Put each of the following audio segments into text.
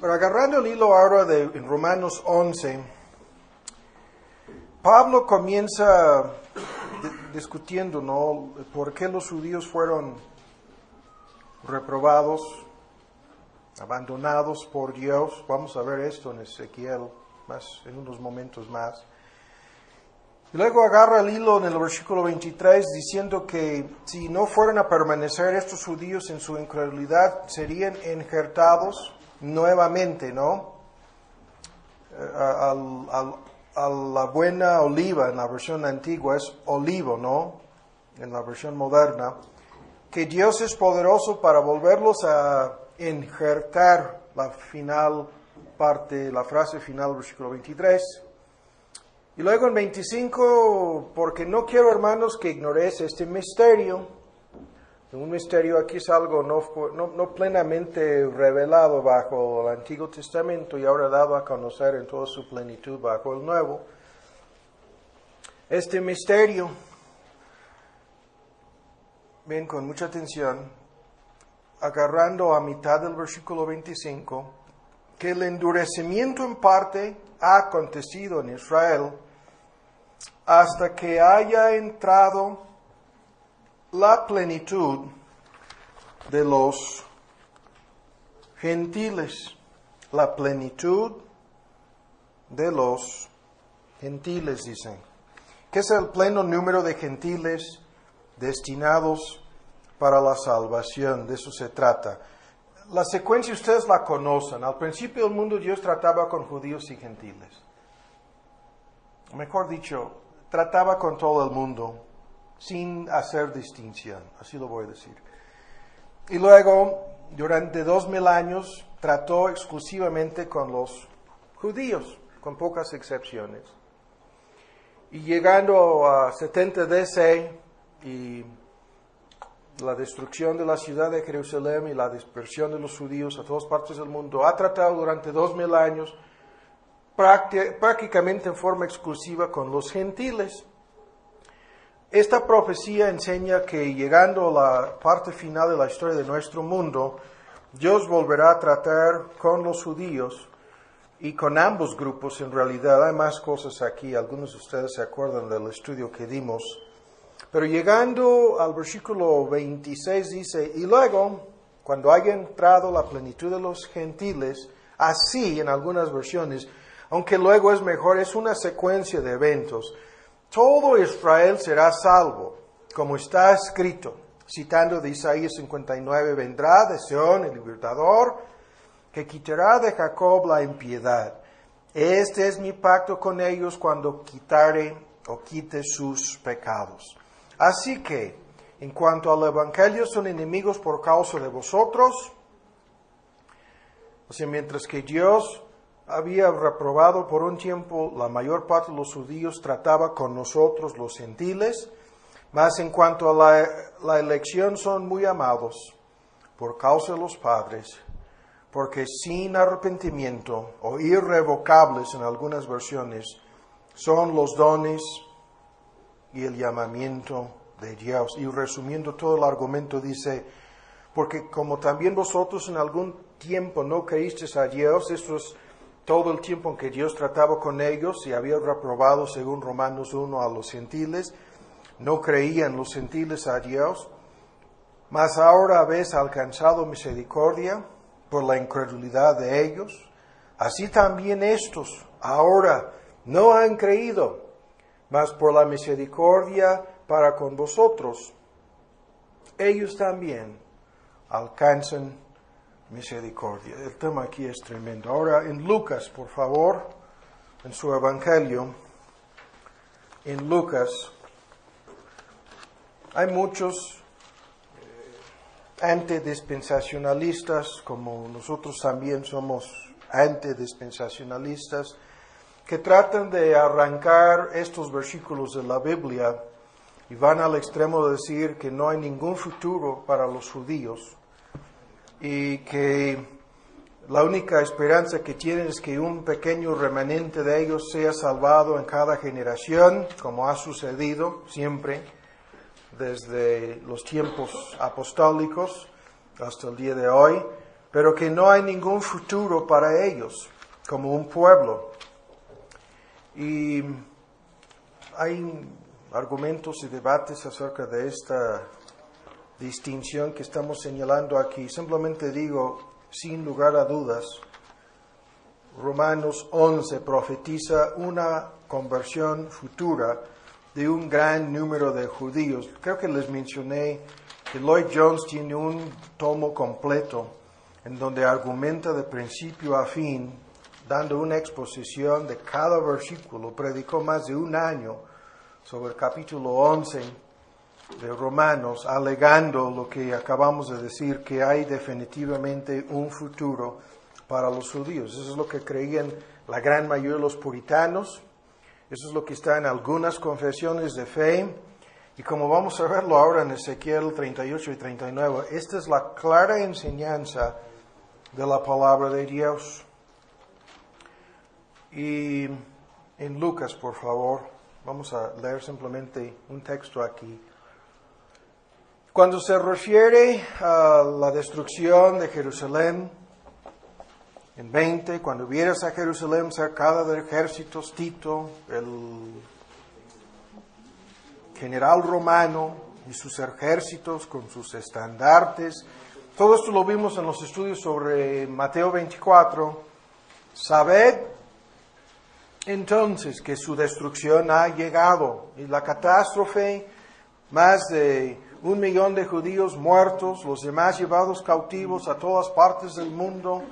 Pero agarrando el hilo ahora en Romanos 11, Pablo comienza discutiendo, ¿no?, por qué los judíos fueron reprobados, abandonados por Dios. Vamos a ver esto en Ezequiel en unos momentos más. Y luego agarra el hilo en el versículo 23 diciendo que si no fueran a permanecer estos judíos en su incredulidad, serían injertados nuevamente, ¿no?, a la buena oliva. En la versión antigua es olivo, ¿no?, en la versión moderna, que Dios es poderoso para volverlos a injertar. La final parte, la frase final del versículo 23. Y luego en 25, porque no quiero, hermanos, que ignoréis este misterio. Un misterio aquí es algo no plenamente revelado bajo el Antiguo Testamento y ahora dado a conocer en toda su plenitud bajo el Nuevo. Este misterio, ven con mucha atención, agarrando a mitad del versículo 25, que el endurecimiento en parte ha acontecido en Israel hasta que haya entrado la plenitud de los gentiles. La plenitud de los gentiles, dicen. ¿Qué es el pleno número de gentiles destinados para la salvación? De eso se trata. La secuencia ustedes la conocen. Al principio del mundo Dios trataba con judíos y gentiles. Mejor dicho, trataba con todo el mundo sin hacer distinción, así lo voy a decir. Y luego, durante 2000 años, trató exclusivamente con los judíos, con pocas excepciones. Y llegando a 70 DC y la destrucción de la ciudad de Jerusalén y la dispersión de los judíos a todas partes del mundo, ha tratado durante 2000 años prácticamente en forma exclusiva con los gentiles. Esta profecía enseña que llegando a la parte final de la historia de nuestro mundo, Dios volverá a tratar con los judíos y con ambos grupos. En realidad hay más cosas aquí, algunos de ustedes se acuerdan del estudio que dimos. Pero llegando al versículo 26 dice, y luego, cuando haya entrado la plenitud de los gentiles, así en algunas versiones, aunque luego es mejor, es una secuencia de eventos, todo Israel será salvo, como está escrito, citando de Isaías 59, vendrá de Sión el libertador, que quitará de Jacob la impiedad. Este es mi pacto con ellos cuando quite sus pecados. Así que, en cuanto al Evangelio, son enemigos por causa de vosotros. O sea, mientras que Dios había reprobado por un tiempo la mayor parte de los judíos, trataba con nosotros los gentiles. Mas en cuanto a la elección, son muy amados por causa de los padres, porque sin arrepentimiento, o irrevocables en algunas versiones, son los dones y el llamamiento de Dios. Y resumiendo todo el argumento dice, porque como también vosotros en algún tiempo no creísteis a Dios, esto es todo el tiempo en que Dios trataba con ellos y había reprobado, según Romanos 1, a los gentiles, no creían los gentiles a Dios, mas ahora habéis alcanzado misericordia por la incredulidad de ellos. Así también estos ahora no han creído, mas por la misericordia para con vosotros, ellos también alcanzan misericordia. El tema aquí es tremendo. Ahora en Lucas, por favor, en su Evangelio, en Lucas, hay muchos antidispensacionalistas, como nosotros también somos antidispensacionalistas, que tratan de arrancar estos versículos de la Biblia y van al extremo de decir que no hay ningún futuro para los judíos y que la única esperanza que tienen es que un pequeño remanente de ellos sea salvado en cada generación, como ha sucedido siempre desde los tiempos apostólicos hasta el día de hoy. pero que no hay ningún futuro para ellos como un pueblo. Y hay argumentos y debates acerca de esta distinción que estamos señalando aquí. Simplemente digo, sin lugar a dudas, Romanos 11 profetiza una conversión futura de un gran número de judíos. Creo que les mencioné que Lloyd Jones tiene un tomo completo en donde argumenta de principio a fin, dando una exposición de cada versículo. Predicó más de un año sobre el capítulo 11 de Romanos, alegando lo que acabamos de decir, que hay definitivamente un futuro para los judíos. Eso es lo que creían la gran mayoría de los puritanos. Eso es lo que está en algunas confesiones de fe. Y como vamos a verlo ahora en Ezequiel 38 y 39, esta es la clara enseñanza de la palabra de Dios. Y en Lucas, por favor, vamos a leer simplemente un texto aquí. Cuando se refiere a la destrucción de Jerusalén, en 20, cuando vieras a Jerusalén cercada de ejércitos, Tito, el general romano y sus ejércitos con sus estandartes, todo esto lo vimos en los estudios sobre Mateo 24, sabed entonces que su destrucción ha llegado y la catástrofe, más de 1 millón de judíos muertos, los demás llevados cautivos a todas partes del mundo,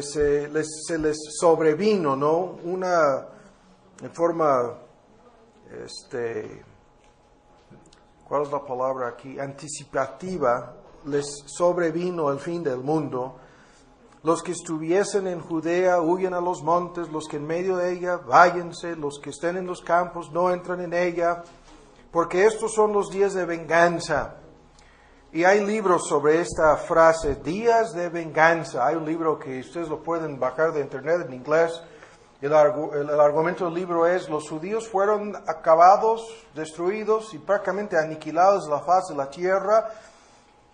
se les sobrevino, ¿no? Una, en forma, ¿cuál es la palabra aquí? Anticipativa, les sobrevino el fin del mundo. Los que estuviesen en Judea huyen a los montes, los que en medio de ella váyanse, los que estén en los campos no entran en ella, porque estos son los días de venganza. Y hay libros sobre esta frase, días de venganza. Hay un libro que ustedes lo pueden bajar de internet en inglés. El argumento del libro es, los judíos fueron acabados, destruidos y prácticamente aniquilados de la faz de la tierra.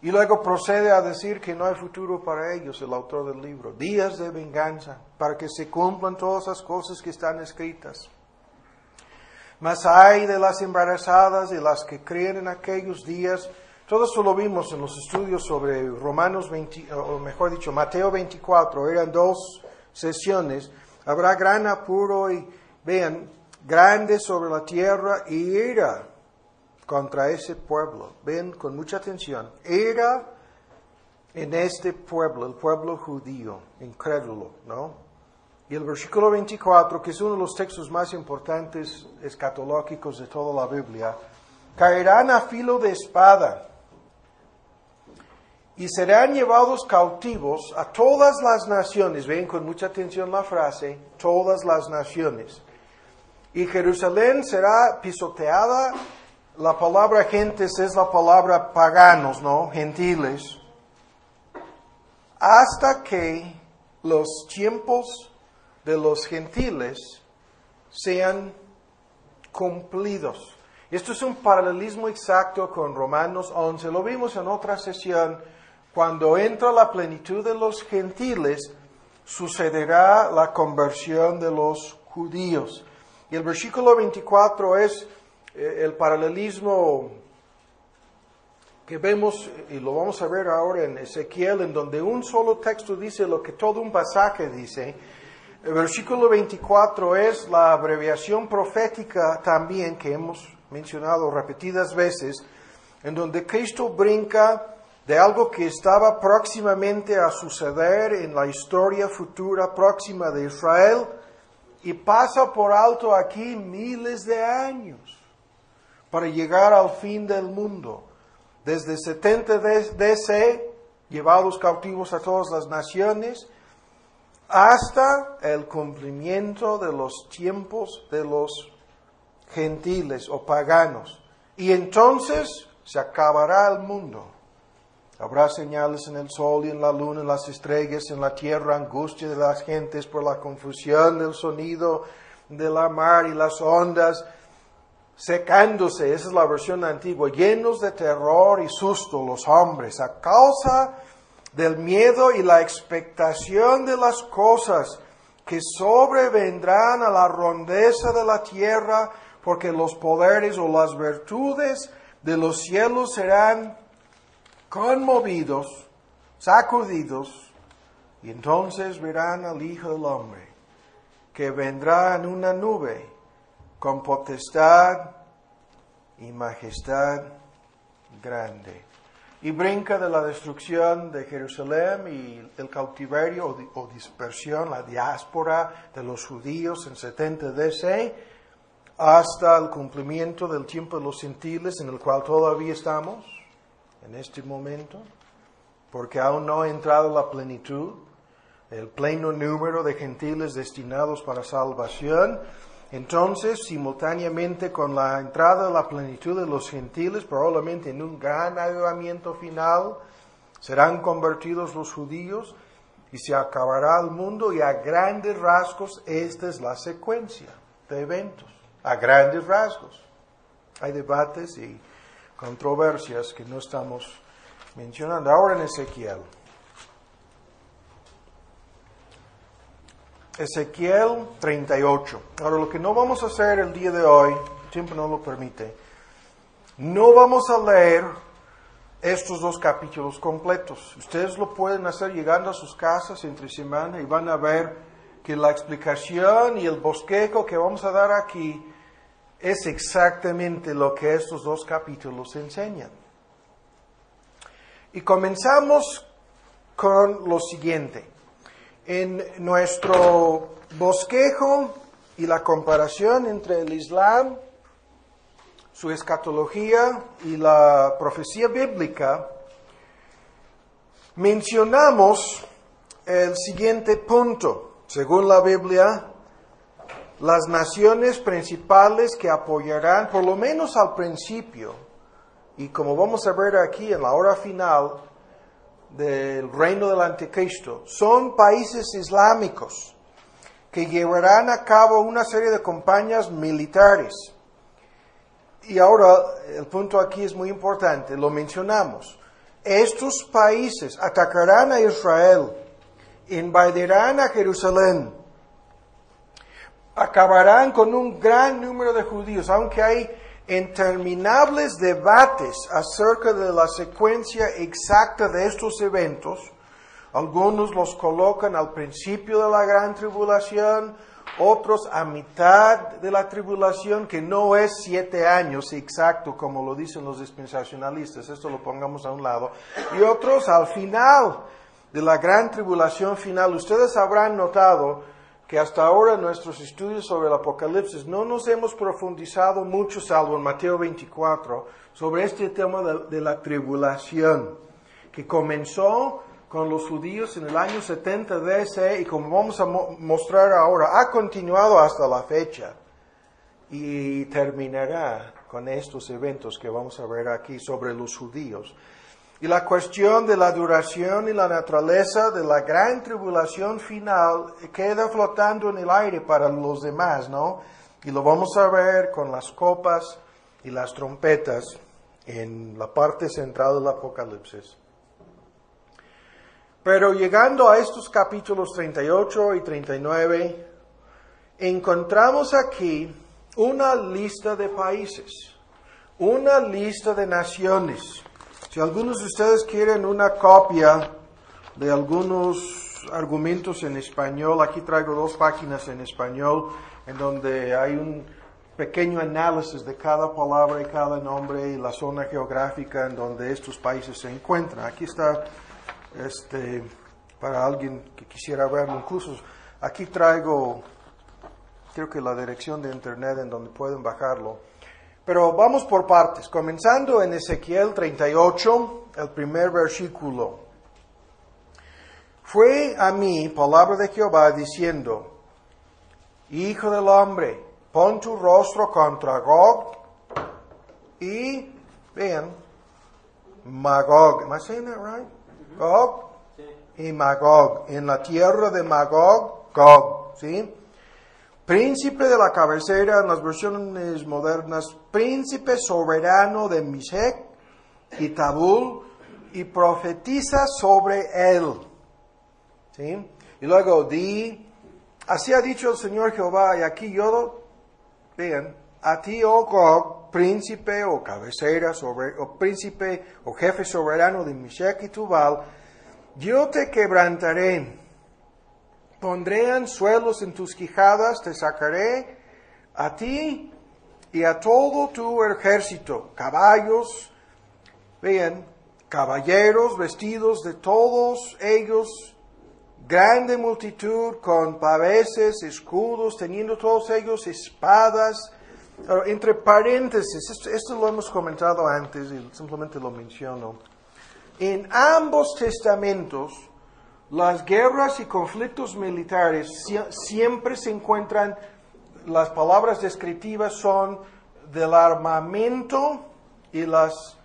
Y luego procede a decir que no hay futuro para ellos, el autor del libro. Días de venganza, para que se cumplan todas las cosas que están escritas. Mas hay de las embarazadas y las que crían en aquellos días. Todo esto lo vimos en los estudios sobre Romanos 20, o mejor dicho, Mateo 24. Eran 2 sesiones. Habrá gran apuro y, vean, grande sobre la tierra y ira contra ese pueblo. Ven con mucha atención. Ira en este pueblo, el pueblo judío, incrédulo, ¿no? Y el versículo 24, que es uno de los textos más importantes escatológicos de toda la Biblia, caerán a filo de espada y serán llevados cautivos a todas las naciones. Ven con mucha atención la frase, todas las naciones. Y Jerusalén será pisoteada. La palabra gentes es la palabra paganos, ¿no? Gentiles. Hasta que los tiempos de los gentiles sean cumplidos. Esto es un paralelismo exacto con Romanos 11. Lo vimos en otra sesión. Cuando entra la plenitud de los gentiles, sucederá la conversión de los judíos. Y el versículo 24 es el paralelismo que vemos, y lo vamos a ver ahora en Ezequiel, en donde un solo texto dice lo que todo un pasaje dice. El versículo 24 es la abreviación profética también que hemos mencionado repetidas veces, en donde Cristo brinca de algo que estaba próximamente a suceder en la historia futura próxima de Israel y pasa por alto aquí miles de años para llegar al fin del mundo. Desde 70 DC, llevados cautivos a todas las naciones, hasta el cumplimiento de los tiempos de los gentiles o paganos. Y entonces se acabará el mundo. Habrá señales en el sol y en la luna, en las estrellas, en la tierra, angustia de las gentes por la confusión del sonido de la mar y las ondas secándose. Esa es la versión antigua. Llenos de terror y susto los hombres a causa del miedo y la expectación de las cosas que sobrevendrán a la rondeza de la tierra, porque los poderes o las virtudes de los cielos serán conmovidos, sacudidos, y entonces verán al Hijo del Hombre, que vendrá en una nube con potestad y majestad grande. Y brinca de la destrucción de Jerusalén y el cautiverio o dispersión, la diáspora de los judíos en 70 DC, hasta el cumplimiento del tiempo de los gentiles, en el cual todavía estamos en este momento, porque aún no ha entrado la plenitud, el pleno número de gentiles destinados para salvación. Entonces, simultáneamente con la entrada de la plenitud de los gentiles, probablemente en un gran avivamiento final, serán convertidos los judíos y se acabará el mundo, y a grandes rasgos esta es la secuencia de eventos. A grandes rasgos. Hay debates y controversias que no estamos mencionando. Ahora en Ezequiel. Ezequiel 38. Ahora, lo que no vamos a hacer el día de hoy, el tiempo no lo permite, no vamos a leer estos 2 capítulos completos. Ustedes lo pueden hacer llegando a sus casas entre semana y van a ver que la explicación y el bosquejo que vamos a dar aquí es exactamente lo que estos 2 capítulos enseñan. Y comenzamos con lo siguiente. En nuestro bosquejo y la comparación entre el Islam, su escatología y la profecía bíblica, mencionamos el siguiente punto. Según la Biblia, las naciones principales que apoyarán, por lo menos al principio, y como vamos a ver aquí en la hora final del reino del anticristo, son países islámicos que llevarán a cabo una serie de campañas militares. Y ahora, el punto aquí es muy importante, lo mencionamos. Estos países atacarán a Israel, invadirán a Jerusalén, acabarán con un gran número de judíos, aunque hay interminables debates acerca de la secuencia exacta de estos eventos. Algunos los colocan al principio de la gran tribulación, otros a mitad de la tribulación, que no es 7 años exacto como lo dicen los dispensacionalistas, esto lo pongamos a un lado, y otros al final de la gran tribulación final. Ustedes habrán notado que hasta ahora en nuestros estudios sobre el Apocalipsis no nos hemos profundizado mucho, salvo en Mateo 24, sobre este tema de la tribulación, que comenzó con los judíos en el año 70 DC y, como vamos a mostrar ahora, ha continuado hasta la fecha y terminará con estos eventos que vamos a ver aquí sobre los judíos. Y la cuestión de la duración y la naturaleza de la gran tribulación final queda flotando en el aire para los demás, ¿no? Y lo vamos a ver con las copas y las trompetas en la parte central del Apocalipsis. Pero llegando a estos capítulos 38 y 39, encontramos aquí una lista de países, una lista de naciones. Si algunos de ustedes quieren una copia de algunos argumentos en español, aquí traigo 2 páginas en español en donde hay un pequeño análisis de cada palabra y cada nombre y la zona geográfica en donde estos países se encuentran. Aquí está para alguien que quisiera verlo. Incluso aquí traigo, creo que la dirección de internet en donde pueden bajarlo. Pero vamos por partes, comenzando en Ezequiel 38, el primer versículo. Fue a mí palabra de Jehová diciendo: Hijo del hombre, pon tu rostro contra Gog y, vean, Magog. Am I saying that right? Gog y Magog. En la tierra de Magog, Gog, ¿sí? Príncipe de la cabecera, en las versiones modernas, príncipe soberano de Mesec y Tabul, y profetiza sobre él. ¿Sí? Y luego así ha dicho el Señor Jehová, y aquí yo, vean, a ti, oh Gog, príncipe o cabecera, o príncipe o jefe soberano de Meshech y Tubal, yo te quebrantaré, pondré anzuelos en tus quijadas, te sacaré a ti y a todo tu ejército, caballos, vean, caballeros vestidos de todos ellos, grande multitud con paveses, escudos, teniendo todos ellos espadas. Ahora, entre paréntesis, esto lo hemos comentado antes y simplemente lo menciono. En ambos testamentos, las guerras y conflictos militares siempre se encuentran, las palabras descriptivas son del armamento y las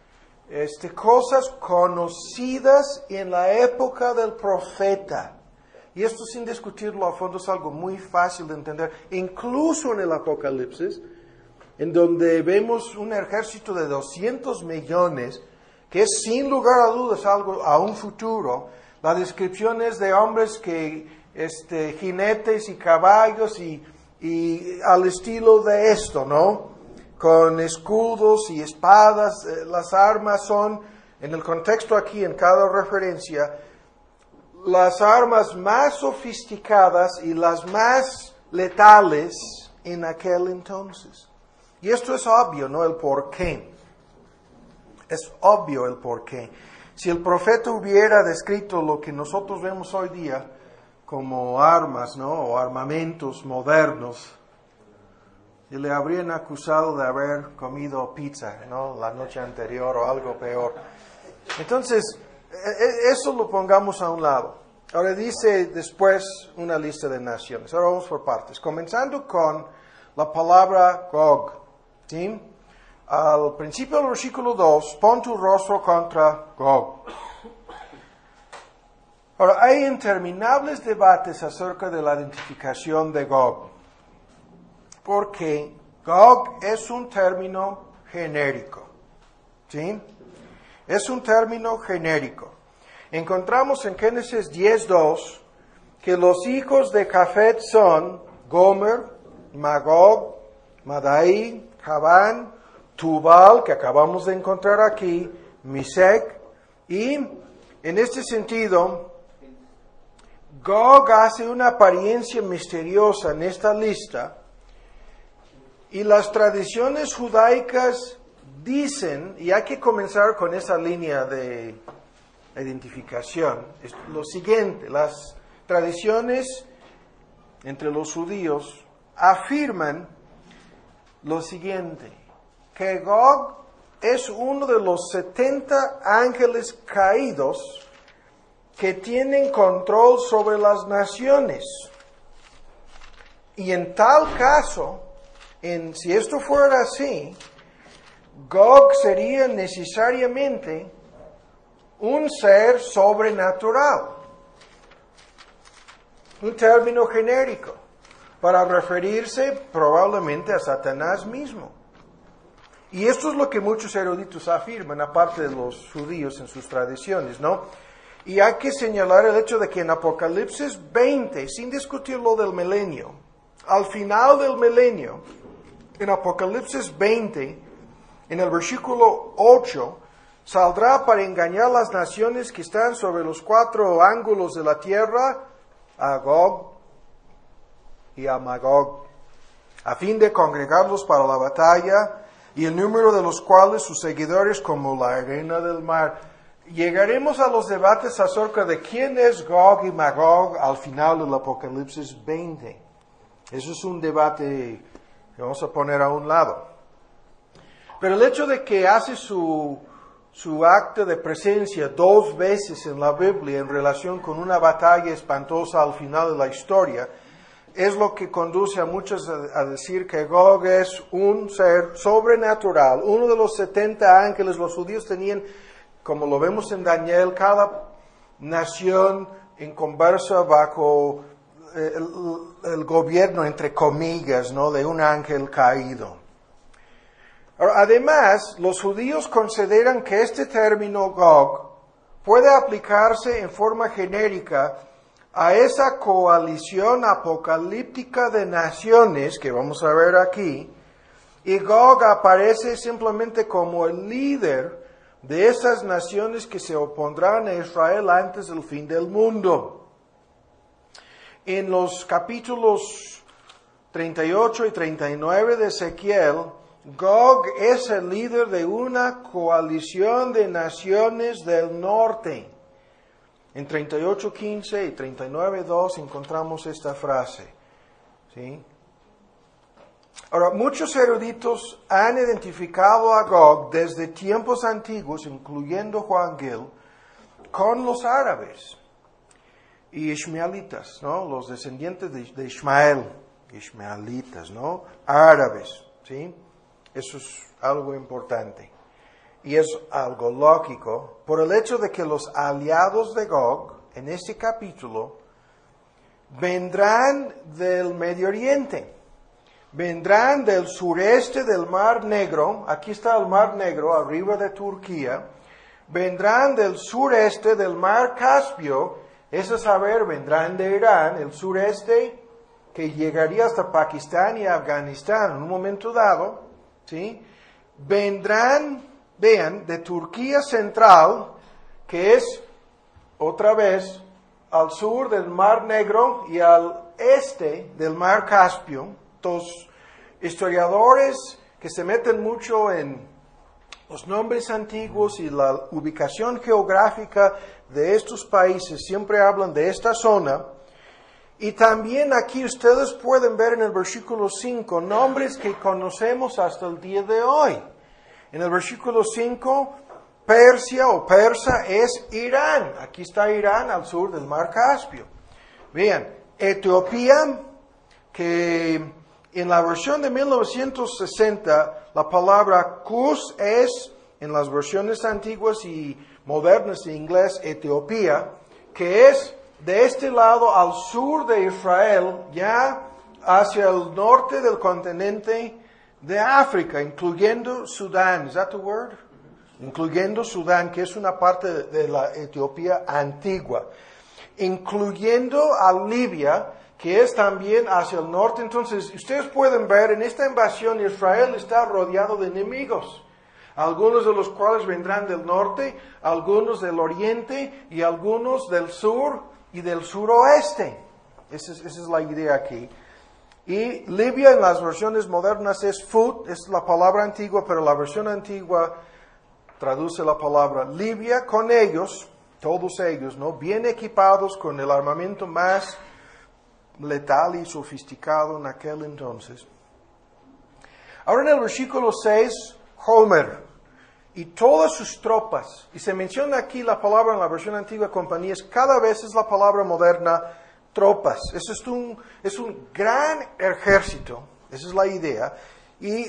cosas conocidas en la época del profeta. Y esto, sin discutirlo a fondo, es algo muy fácil de entender, incluso en el Apocalipsis, en donde vemos un ejército de 200 millones, que es sin lugar a dudas algo a un futuro. La descripción es de hombres que, jinetes y caballos y al estilo de esto, ¿no? Con escudos y espadas. Las armas son, en el contexto aquí, en cada referencia, las armas más sofisticadas y las más letales en aquel entonces. Y esto es obvio, ¿no? El por qué. Es obvio el por qué. Si el profeta hubiera descrito lo que nosotros vemos hoy día como armas, ¿no? O armamentos modernos, y le habrían acusado de haber comido pizza, ¿no? La noche anterior o algo peor. Entonces, eso lo pongamos a un lado. Ahora dice después una lista de naciones. Ahora vamos por partes. Comenzando con la palabra Gog. ¿Sí? Al principio del versículo 2, pon tu rostro contra Gog. Ahora, hay interminables debates acerca de la identificación de Gog, porque Gog es un término genérico. ¿Sí? Es un término genérico. Encontramos en Génesis 10:2 que los hijos de Jafet son Gomer, Magog, Madai, Javán, Tubal, que acabamos de encontrar aquí, Meshech, y en este sentido, Gog hace una apariencia misteriosa en esta lista, y las tradiciones judaicas dicen, y hay que comenzar con esa línea de identificación, es lo siguiente: las tradiciones entre los judíos afirman lo siguiente, que Gog es uno de los 70 ángeles caídos que tienen control sobre las naciones. Y en tal caso, si esto fuera así, Gog sería necesariamente un ser sobrenatural, un término genérico para referirse probablemente a Satanás mismo. Y esto es lo que muchos eruditos afirman, aparte de los judíos en sus tradiciones, ¿no? Y hay que señalar el hecho de que en Apocalipsis 20, sin discutir lo del milenio, al final del milenio, en Apocalipsis 20, en el versículo 8, saldrá para engañar las naciones que están sobre los 4 ángulos de la tierra, a Gog y a Magog, a fin de congregarlos para la batalla, y el número de los cuales sus seguidores como la arena del mar. Llegaremos a los debates acerca de quién es Gog y Magog al final del Apocalipsis 20. Eso es un debate que vamos a poner a un lado. Pero el hecho de que hace su acto de presencia 2 veces en la Biblia en relación con una batalla espantosa al final de la historia, es lo que conduce a muchos a decir que Gog es un ser sobrenatural, uno de los 70 ángeles. Los judíos tenían, como lo vemos en Daniel, cada nación en conversa bajo el gobierno, entre comillas, ¿no?, de un ángel caído. Además, los judíos consideran que este término Gog puede aplicarse en forma genérica a esa coalición apocalíptica de naciones que vamos a ver aquí, y Gog aparece simplemente como el líder de esas naciones que se opondrán a Israel antes del fin del mundo. En los capítulos 38 y 39 de Ezequiel, Gog es el líder de una coalición de naciones del norte. En 38:15 y 39:2 encontramos esta frase, ¿sí? Ahora, muchos eruditos han identificado a Gog desde tiempos antiguos, incluyendo Juan Gill, con los árabes y ismaelitas, ¿no? Los descendientes de Ismael, ismaelitas, ¿no? Árabes, ¿sí? Eso es algo importante. Y es algo lógico por el hecho de que los aliados de Gog, en este capítulo, vendrán del Medio Oriente. Vendrán del sureste del Mar Negro, aquí está el Mar Negro, arriba de Turquía. Vendrán del sureste del Mar Caspio, es a saber, vendrán de Irán, el sureste que llegaría hasta Pakistán y Afganistán en un momento dado, ¿sí? Vendrán, vean, de Turquía central, que es otra vez al sur del Mar Negro y al este del Mar Caspio. Los historiadores que se meten mucho en los nombres antiguos y la ubicación geográfica de estos países siempre hablan de esta zona. Y también aquí ustedes pueden ver en el versículo 5 nombres que conocemos hasta el día de hoy. En el versículo 5, Persia o Persa es Irán. Aquí está Irán al sur del Mar Caspio. Vean, Etiopía, que en la versión de 1960, la palabra Cus es, en las versiones antiguas y modernas de inglés, Etiopía, que es de este lado al sur de Israel, ya hacia el norte del continente de África, incluyendo Sudán. ¿Es that the word? Incluyendo Sudán, que es una parte de la Etiopía antigua. Incluyendo a Libia, que es también hacia el norte. Entonces, ustedes pueden ver, en esta invasión Israel está rodeado de enemigos, algunos de los cuales vendrán del norte, algunos del oriente y algunos del sur y del suroeste. Esa es la idea aquí. Y Libia en las versiones modernas es Fut, es la palabra antigua, pero la versión antigua traduce la palabra Libia con ellos, todos ellos, ¿no? Bien equipados con el armamento más letal y sofisticado en aquel entonces. Ahora en el versículo 6, Homer y todas sus tropas, y se menciona aquí la palabra en la versión antigua compañías, cada vez es la palabra moderna tropas. Eso es un gran ejército, esa es la idea. Y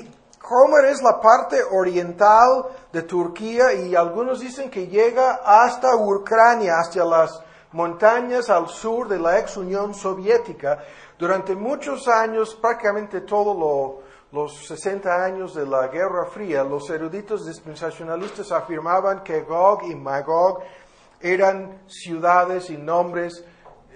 Homer es la parte oriental de Turquía y algunos dicen que llega hasta Ucrania, hacia las montañas al sur de la ex Unión Soviética. Durante muchos años, prácticamente todos los 60 años de la Guerra Fría, los eruditos dispensacionalistas afirmaban que Gog y Magog eran ciudades y nombres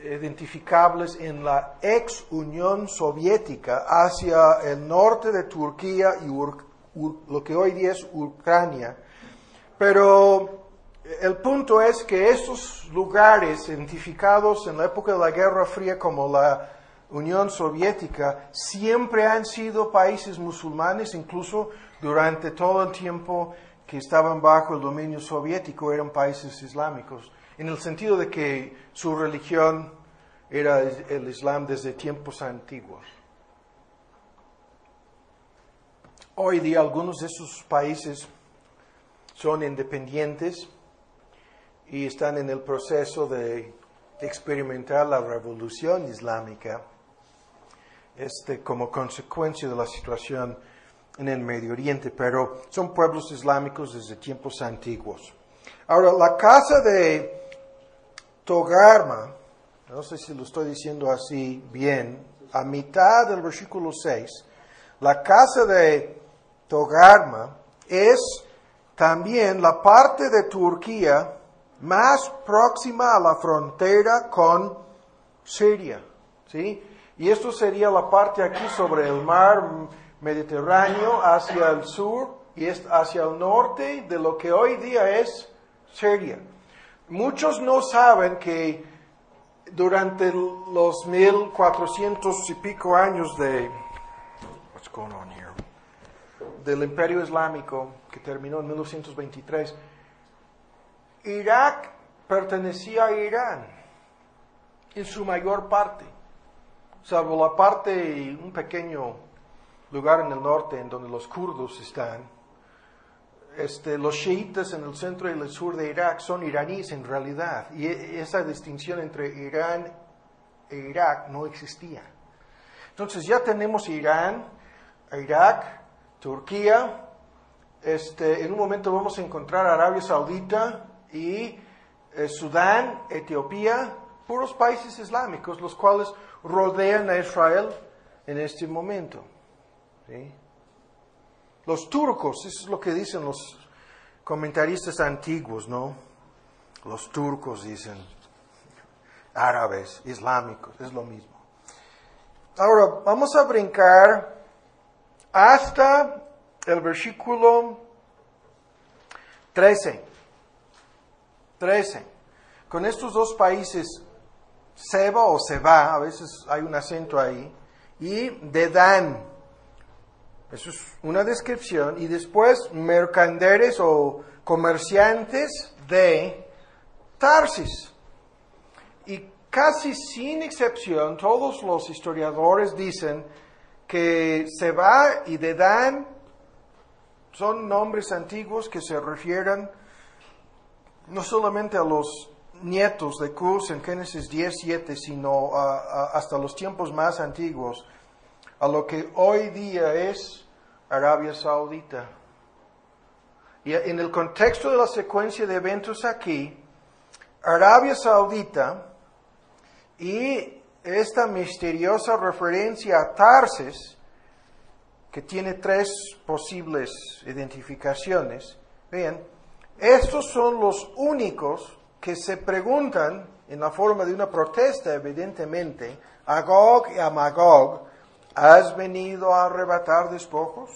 identificables en la ex Unión Soviética hacia el norte de Turquía y lo que hoy día es Ucrania. Pero el punto es que esos lugares identificados en la época de la Guerra Fría como la Unión Soviética siempre han sido países musulmanes, incluso durante todo el tiempo que estaban bajo el dominio soviético eran países islámicos, en el sentido de que su religión era el Islam desde tiempos antiguos. Hoy día algunos de esos países son independientes y están en el proceso de experimentar la revolución islámica como consecuencia de la situación en el Medio Oriente, pero son pueblos islámicos desde tiempos antiguos. Ahora, la casa de Togarma, no sé si lo estoy diciendo así bien, a mitad del versículo 6, la casa de Togarma es también la parte de Turquía más próxima a la frontera con Siria, ¿sí? Y esto sería la parte aquí sobre el mar Mediterráneo hacia el sur y hacia el norte de lo que hoy día es Siria. Muchos no saben que durante los 1400 y pico años del Imperio Islámico, que terminó en 1923, Irak pertenecía a Irán en su mayor parte, salvo la parte, un pequeño lugar en el norte en donde los kurdos están. Los chiitas en el centro y el sur de Irak son iraníes en realidad, y esa distinción entre Irán e Irak no existía. Entonces ya tenemos Irán, Irak, Turquía, en un momento vamos a encontrar Arabia Saudita y Sudán, Etiopía, puros países islámicos, los cuales rodean a Israel en este momento. ¿Sí? Los turcos, eso es lo que dicen los comentaristas antiguos, ¿no? Los turcos dicen, árabes, islámicos, es lo mismo. Ahora, vamos a brincar hasta el versículo 13. Con estos dos países, Seba o Seba, a veces hay un acento ahí, y Dedán. Eso es una descripción. Y después, mercaderes o comerciantes de Tarsis. Y casi sin excepción, todos los historiadores dicen que Seba y Dedán son nombres antiguos que se refieren no solamente a los nietos de Cus en Génesis 10:7, sino hasta los tiempos más antiguos, a lo que hoy día es Arabia Saudita. Y en el contexto de la secuencia de eventos aquí, Arabia Saudita y esta misteriosa referencia a Tarsis, que tiene tres posibles identificaciones, vean, estos son los únicos que se preguntan en la forma de una protesta, evidentemente, a Gog y a Magog: ¿has venido a arrebatar despojos?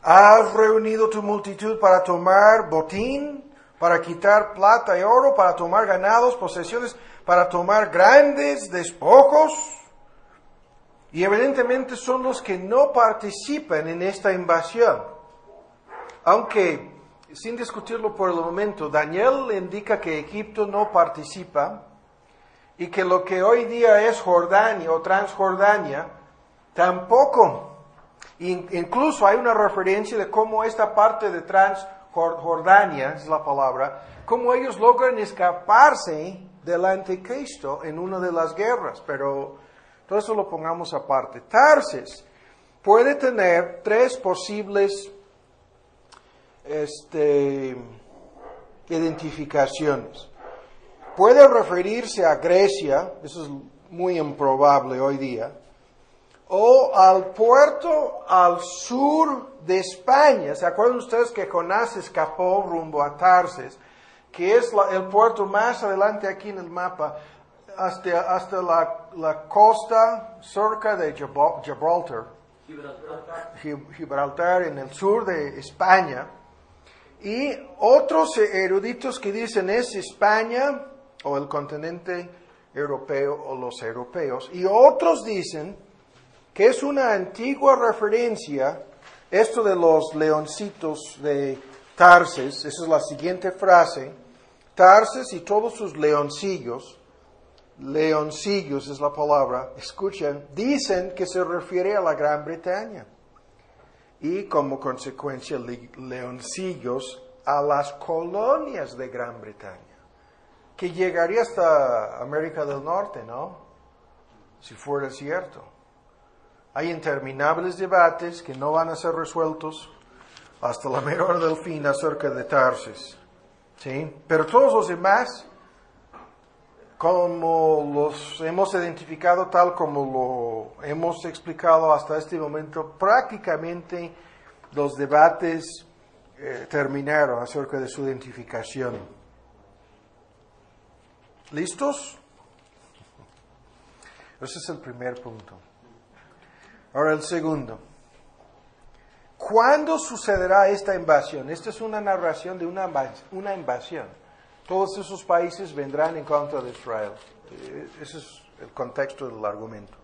¿Has reunido tu multitud para tomar botín, para quitar plata y oro, para tomar ganados, posesiones, para tomar grandes despojos? Y evidentemente son los que no participan en esta invasión. Aunque, sin discutirlo por el momento, Daniel indica que Egipto no participa y que lo que hoy día es Jordania o Transjordania tampoco. Incluso hay una referencia de cómo esta parte de Transjordania, es la palabra, cómo ellos logran escaparse del anticristo en una de las guerras, pero todo eso lo pongamos aparte. Tarsis puede tener tres posibles identificaciones. Puede referirse a Grecia, eso es muy improbable hoy día, o al puerto al sur de España. ¿Se acuerdan ustedes que Jonás escapó rumbo a Tarsis, que es el puerto más adelante aquí en el mapa, hasta la costa cerca de Gibraltar, en el sur de España? Y otros eruditos que dicen es España o el continente europeo o los europeos. Y otros dicen que es una antigua referencia, esto de los leoncitos de Tarsis. Esa es la siguiente frase: Tarsis y todos sus leoncillos es la palabra, escuchen, dicen que se refiere a la Gran Bretaña. Y como consecuencia, leoncillos a las colonias de Gran Bretaña, que llegaría hasta América del Norte, ¿no? Si fuera cierto. Hay interminables debates que no van a ser resueltos hasta la mera hora del fin acerca de Tarsis, ¿sí? Pero todos los demás, como los hemos identificado tal como lo hemos explicado hasta este momento, prácticamente los debates terminaron acerca de su identificación. ¿Listos? Ese es el primer punto. Ahora el segundo. ¿Cuándo sucederá esta invasión? Esta es una narración de una invasión. Todos esos países vendrán en contra de Israel. Ese es el contexto del argumento.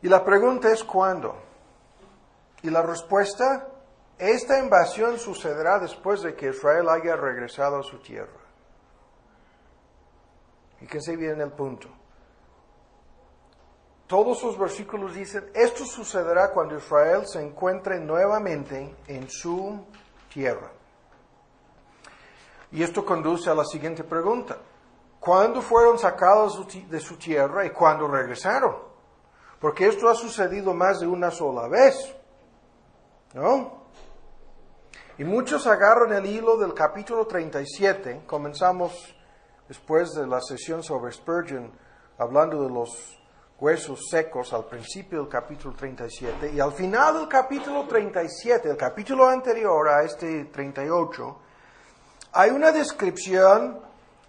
Y la pregunta es ¿cuándo? Y la respuesta, esta invasión sucederá después de que Israel haya regresado a su tierra. Fíjense bien el punto. Todos los versículos dicen, esto sucederá cuando Israel se encuentre nuevamente en su tierra. Y esto conduce a la siguiente pregunta. ¿Cuándo fueron sacados de su tierra y cuándo regresaron? Porque esto ha sucedido más de una sola vez, ¿no? Y muchos agarran el hilo del capítulo 37. Comenzamos después de la sesión sobre Spurgeon, hablando de los huesos secos al principio del capítulo 37. Y al final del capítulo 37, el capítulo anterior a este 38, hay una descripción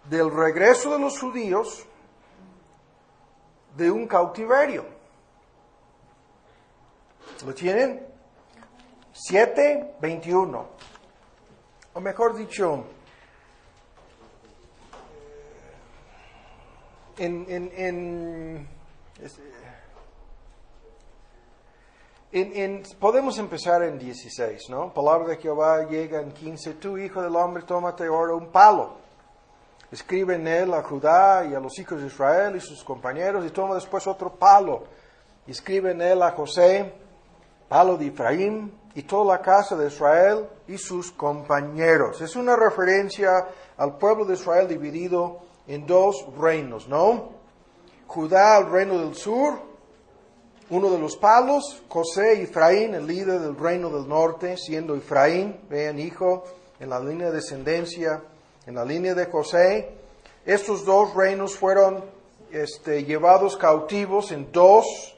del regreso de los judíos de un cautiverio. ¿Lo tienen? 7:21. O mejor dicho, podemos empezar en 16, ¿no? Palabra de Jehová llega en 15. Tú, hijo del hombre, tómate ahora un palo. Escribe en él a Judá y a los hijos de Israel y sus compañeros, y toma después otro palo. Y escribe en él a José, palo de Efraín, y toda la casa de Israel y sus compañeros. Es una referencia al pueblo de Israel dividido en dos reinos, ¿no? Judá, el reino del sur, uno de los palos, José y Efraín, el líder del reino del norte, siendo Efraín, vean, hijo, en la línea de descendencia, en la línea de José. Estos dos reinos fueron llevados cautivos en dos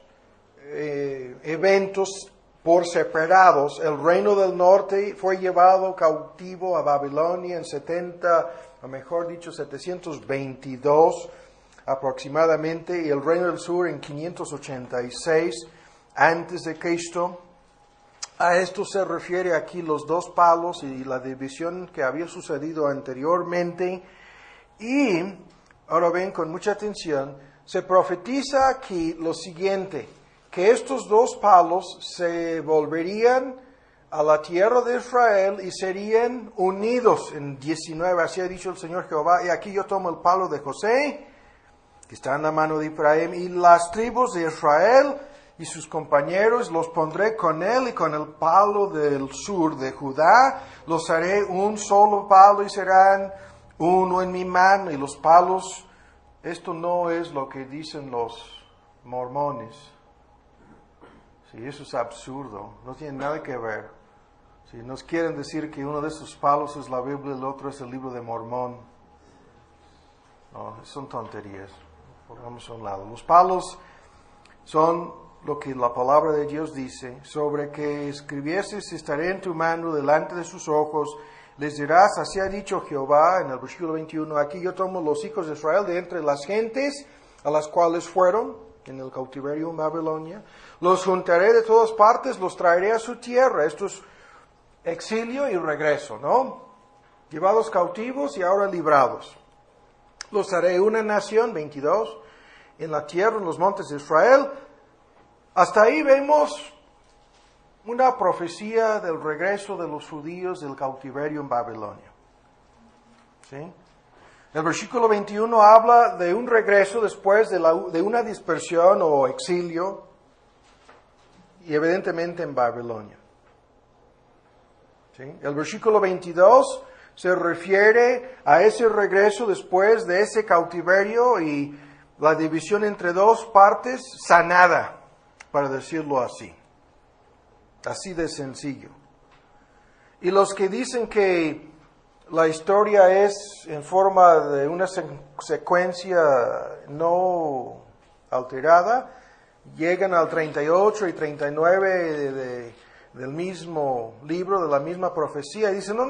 eventos por separados. El reino del norte fue llevado cautivo a Babilonia en 722 aproximadamente, y el reino del sur en 586 antes de Cristo. A esto se refiere aquí los dos palos y la división que había sucedido anteriormente. Y ahora ven con mucha atención, se profetiza aquí lo siguiente, que estos dos palos se volverían a la tierra de Israel y serían unidos. En 19, así ha dicho el Señor Jehová, y aquí yo tomo el palo de José, que está en la mano de Efraín, y las tribus de Israel y sus compañeros los pondré con él, y con el palo del sur de Judá los haré un solo palo y serán uno en mi mano. Y los palos, esto no es lo que dicen los mormones. Sí, eso es absurdo, no tiene nada que ver. Si nos quieren decir que uno de esos palos es la Biblia y el otro es el libro de Mormón, no, son tonterías. Pongamos a un lado. Los palos son lo que la palabra de Dios dice, sobre que escribieses, estaré en tu mano delante de sus ojos, les dirás, así ha dicho Jehová, en el versículo 21, aquí yo tomo los hijos de Israel de entre las gentes a las cuales fueron en el cautiverio en Babilonia, los juntaré de todas partes, los traeré a su tierra. Esto es exilio y regreso, ¿no? Llevados cautivos y ahora librados. Los haré una nación, 22, en la tierra, en los montes de Israel. Hasta ahí vemos una profecía del regreso de los judíos del cautiverio en Babilonia. ¿Sí? El versículo 21 habla de un regreso después de una dispersión o exilio, y evidentemente en Babilonia. ¿Sí? El versículo 22 se refiere a ese regreso después de ese cautiverio y la división entre dos partes sanada, para decirlo así. Así de sencillo. Y los que dicen que la historia es en forma de una secuencia no alterada, llegan al 38 y 39 del mismo libro, de la misma profecía, y dice, no,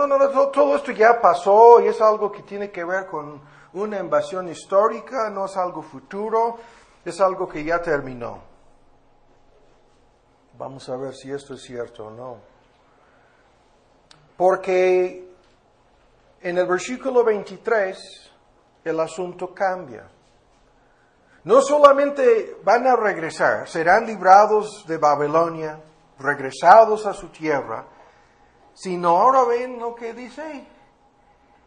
todo esto ya pasó y es algo que tiene que ver con una invasión histórica, no es algo futuro, es algo que ya terminó. Vamos a ver si esto es cierto o no. Porque en el versículo 23 el asunto cambia. No solamente van a regresar, serán librados de Babilonia, regresados a su tierra, sino ahora ven lo que dice,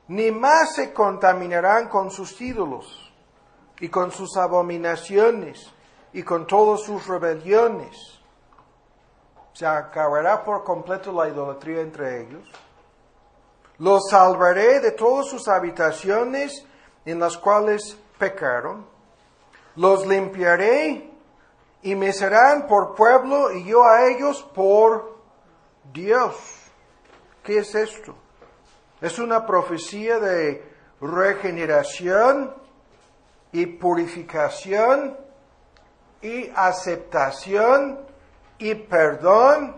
ni más se contaminarán con sus ídolos y con sus abominaciones y con todas sus rebeliones. Se acabará por completo la idolatría entre ellos. Los salvaré de todas sus habitaciones en las cuales pecaron. Los limpiaré y me serán por pueblo y yo a ellos por Dios. ¿Qué es esto? Es una profecía de regeneración y purificación y aceptación y perdón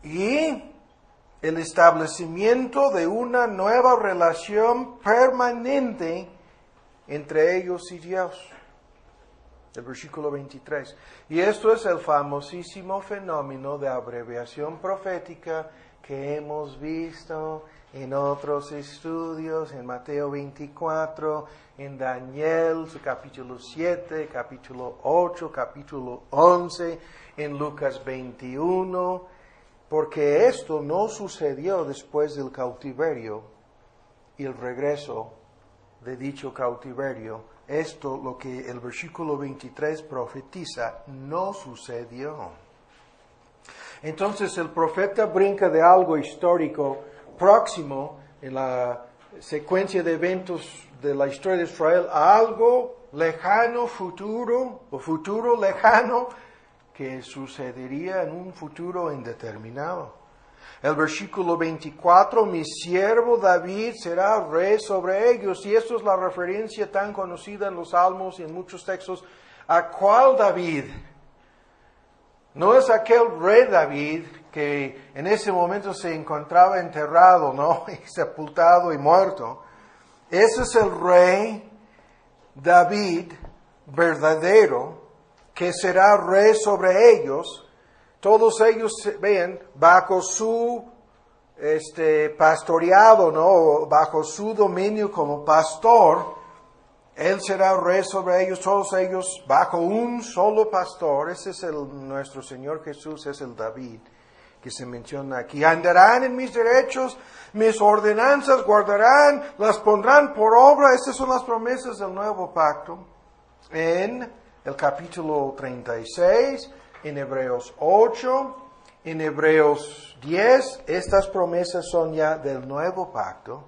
y el establecimiento de una nueva relación permanente entre ellos y Dios. El versículo 23. Y esto es el famosísimo fenómeno de abreviación profética que hemos visto en otros estudios, en Mateo 24, en Daniel, su capítulo 7, capítulo 8, capítulo 11, en Lucas 21, porque esto no sucedió después del cautiverio y el regreso de dicho cautiverio. Esto, lo que el versículo 23 profetiza, no sucedió. Entonces el profeta brinca de algo histórico próximo en la secuencia de eventos de la historia de Israel a algo lejano, futuro, o futuro lejano, que sucedería en un futuro indeterminado. El versículo 24, mi siervo David será rey sobre ellos. Y esto es la referencia tan conocida en los Salmos y en muchos textos. ¿A cuál David? No es aquel rey David que en ese momento se encontraba enterrado, ¿no? Y sepultado y muerto. Ese es el rey David verdadero que será rey sobre ellos. Todos ellos, vean, bajo su pastoreado, ¿no? Bajo su dominio como pastor, Él será rey sobre ellos, todos ellos bajo un solo pastor. Ese es nuestro Señor Jesús, es el David que se menciona aquí. Andarán en mis derechos, mis ordenanzas guardarán, las pondrán por obra. Estas son las promesas del nuevo pacto. En el capítulo 36, en Hebreos 8, en Hebreos 10, estas promesas son ya del nuevo pacto.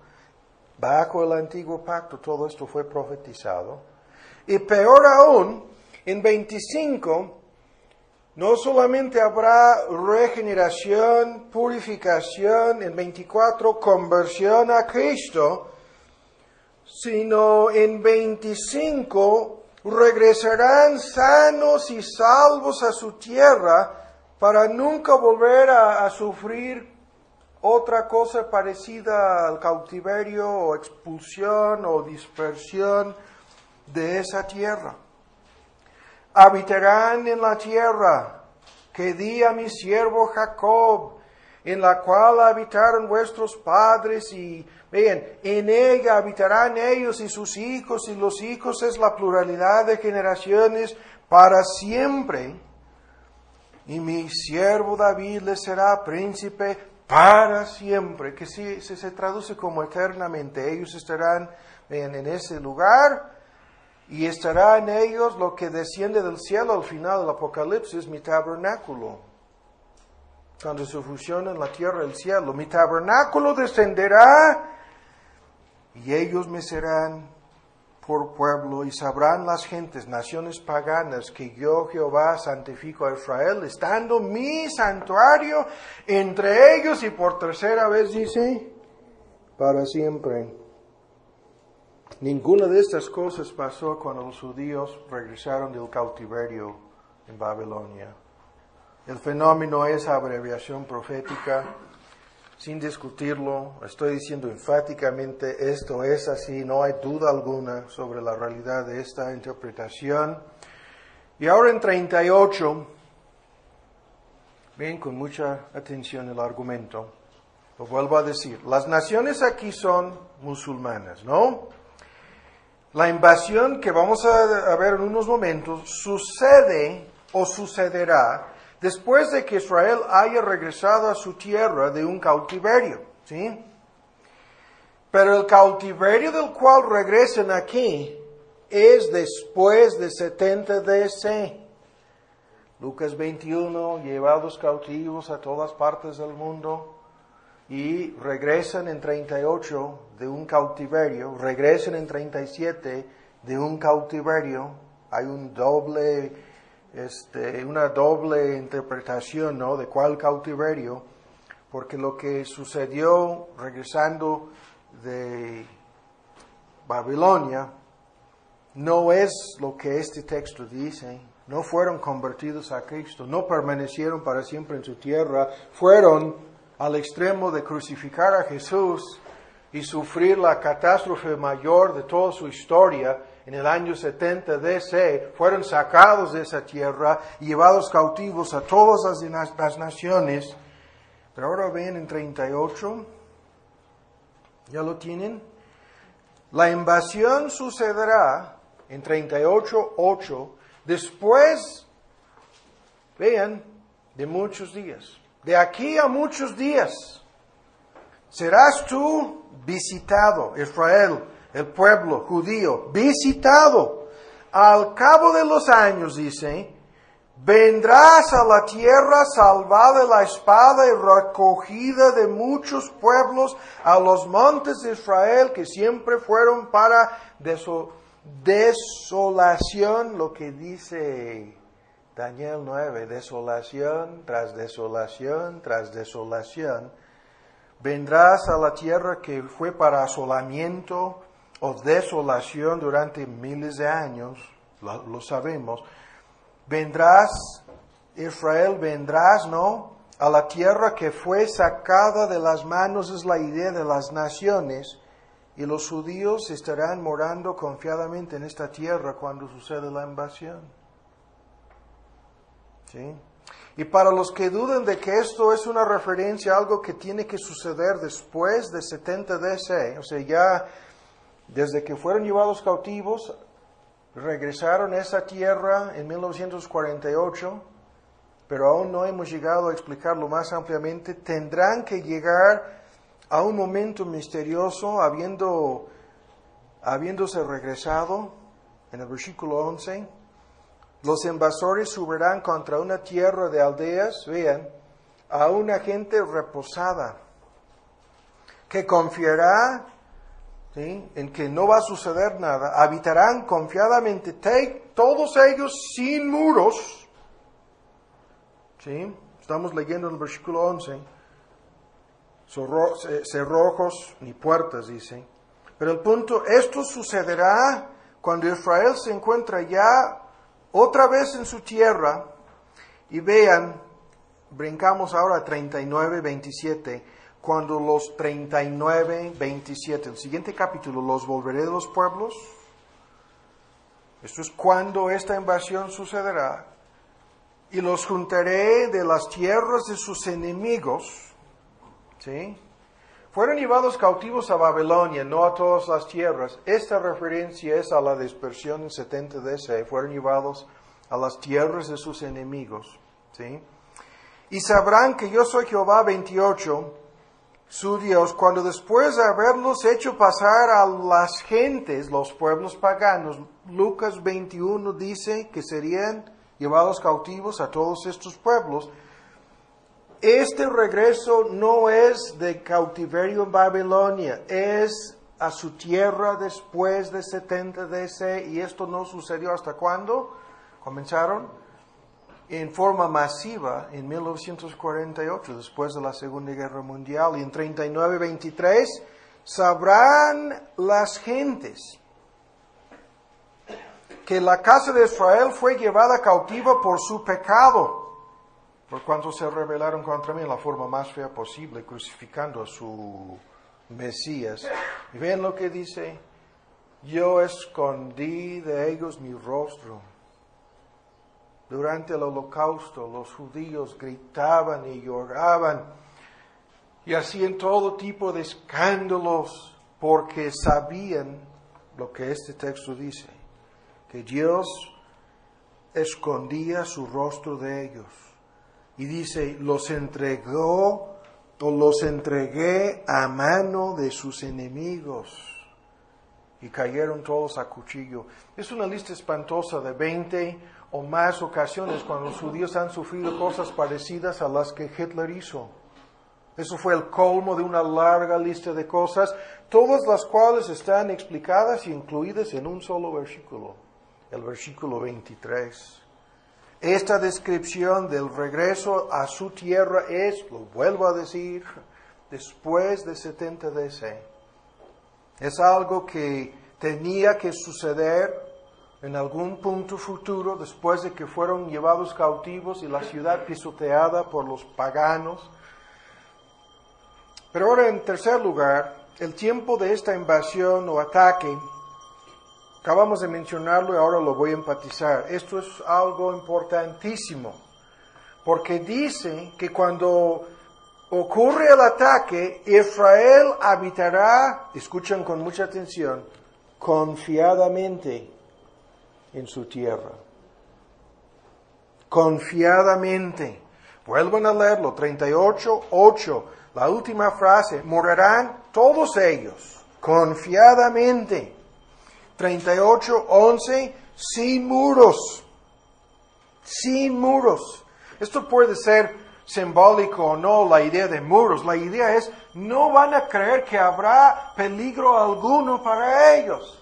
Bajo el antiguo pacto todo esto fue profetizado. Y peor aún, en 25, no solamente habrá regeneración, purificación, en 24, conversión a Cristo, sino en 25, regresarán sanos y salvos a su tierra para nunca volver a sufrir otra cosa parecida al cautiverio o expulsión o dispersión de esa tierra. Habitarán en la tierra que di a mi siervo Jacob, en la cual habitaron vuestros padres, y vean, en ella habitarán ellos y sus hijos, y los hijos es la pluralidad de generaciones para siempre. Y mi siervo David les será príncipe para siempre, que se traduce como eternamente. Ellos estarán en ese lugar y estará en ellos lo que desciende del cielo al final del Apocalipsis, mi tabernáculo. Cuando se fusionan la tierra y el cielo, mi tabernáculo descenderá y ellos me serán por pueblo, y sabrán las gentes, naciones paganas, que yo Jehová santifico a Israel, estando mi santuario entre ellos, y por tercera vez dice, para siempre. Ninguna de estas cosas pasó cuando los judíos regresaron del cautiverio en Babilonia. El fenómeno es abreviación profética, sin discutirlo. Estoy diciendo enfáticamente, esto es así, no hay duda alguna sobre la realidad de esta interpretación. Y ahora en 38, ven con mucha atención el argumento. Lo vuelvo a decir, las naciones aquí son musulmanas, ¿no? La invasión que vamos a ver en unos momentos sucede o sucederá después de que Israel haya regresado a su tierra de un cautiverio, ¿sí? Pero el cautiverio del cual regresan aquí es después de 70 DC. Lucas 21, llevados cautivos a todas partes del mundo y regresan en 38 de un cautiverio, regresan en 37 de un cautiverio. Hay una doble interpretación, ¿no? De cuál cautiverio, porque lo que sucedió regresando de Babilonia no es lo que este texto dice. No fueron convertidos a Cristo, no permanecieron para siempre en su tierra, fueron al extremo de crucificar a Jesús y sufrir la catástrofe mayor de toda su historia. En el año 70 DC fueron sacados de esa tierra y llevados cautivos a todas las naciones. Pero ahora ven en 38, ¿ya lo tienen? La invasión sucederá en 38:8 después, vean, de muchos días. De aquí a muchos días serás tú visitado, Israel, el pueblo judío, visitado. Al cabo de los años, dice, vendrás a la tierra salvada de la espada y recogida de muchos pueblos a los montes de Israel que siempre fueron para desolación, lo que dice Daniel 9, desolación tras desolación tras desolación. Vendrás a la tierra que fue para asolamiento o desolación durante miles de años, lo sabemos. Vendrás, Israel, vendrás, ¿no? A la tierra que fue sacada de las manos, es la idea de las naciones, y los judíos estarán morando confiadamente en esta tierra cuando sucede la invasión. ¿Sí? Y para los que duden de que esto es una referencia a algo que tiene que suceder después de 70 DC, o sea, ya desde que fueron llevados cautivos, regresaron a esa tierra en 1948, pero aún no hemos llegado a explicarlo más ampliamente, tendrán que llegar a un momento misterioso, habiéndose regresado, en el versículo 11, los invasores subirán contra una tierra de aldeas, vean, a una gente reposada, que confiará, ¿sí?, en que no va a suceder nada, habitarán confiadamente, todos ellos sin muros, ¿sí? Estamos leyendo en el versículo 11, cerrojos ni puertas, dice. Pero el punto, esto sucederá cuando Israel se encuentra ya otra vez en su tierra. Y vean, brincamos ahora a 39:27, cuando los 39:27, el siguiente capítulo, los volveré de los pueblos. Esto es cuando esta invasión sucederá. Y los juntaré de las tierras de sus enemigos. ¿Sí? Fueron llevados cautivos a Babilonia, no a todas las tierras. Esta referencia es a la dispersión en 70 DC. Fueron llevados a las tierras de sus enemigos. ¿Sí? Y sabrán que yo soy Jehová, 28, su Dios, cuando después de haberlos hecho pasar a las gentes, los pueblos paganos, Lucas 21 dice que serían llevados cautivos a todos estos pueblos. Este regreso no es de cautiverio en Babilonia, es a su tierra después de 70 DC, y esto no sucedió ¿hasta cuándo? Comenzaron en forma masiva en 1948, después de la Segunda Guerra Mundial, y en 39:23 sabrán las gentes que la casa de Israel fue llevada cautiva por su pecado. por cuanto se rebelaron contra mí en la forma más fea posible, crucificando a su Mesías. Y ven lo que dice: yo escondí de ellos mi rostro. Durante el holocausto los judíos gritaban y lloraban y hacían todo tipo de escándalos porque sabían lo que este texto dice, que Dios escondía su rostro de ellos. Y dice, los entregué a mano de sus enemigos. Y cayeron todos a cuchillo. Es una lista espantosa de 20 o más ocasiones cuando los judíos han sufrido cosas parecidas a las que Hitler hizo. Eso fue el colmo de una larga lista de cosas, todas las cuales están explicadas y incluidas en un solo versículo, el versículo 23. Esta descripción del regreso a su tierra es, lo vuelvo a decir, después de 70 DC. Es algo que tenía que suceder en algún punto futuro, después de que fueron llevados cautivos y la ciudad pisoteada por los paganos. Pero ahora, en tercer lugar, el tiempo de esta invasión o ataque, acabamos de mencionarlo y ahora lo voy a enfatizar. Esto es algo importantísimo, porque dice que cuando ocurre el ataque, Israel habitará, escuchan con mucha atención, confiadamente en su tierra. Confiadamente. Vuelvan a leerlo, 38:8, la última frase, morirán todos ellos, confiadamente. 38:11, sin muros. Sin muros. Esto puede ser simbólico o no, la idea de muros. La idea es, no van a creer que habrá peligro alguno para ellos.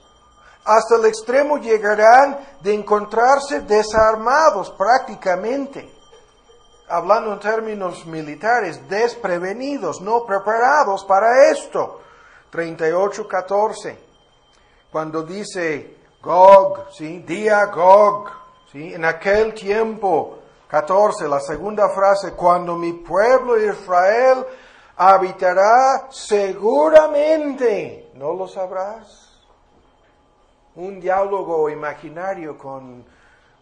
Hasta el extremo llegarán de encontrarse desarmados prácticamente. Hablando en términos militares, desprevenidos, no preparados para esto. 38:14. Cuando dice Gog, ¿sí? Día Gog, ¿sí? En aquel tiempo, 14, la segunda frase, cuando mi pueblo Israel habitará seguramente, ¿no lo sabrás? Un diálogo imaginario con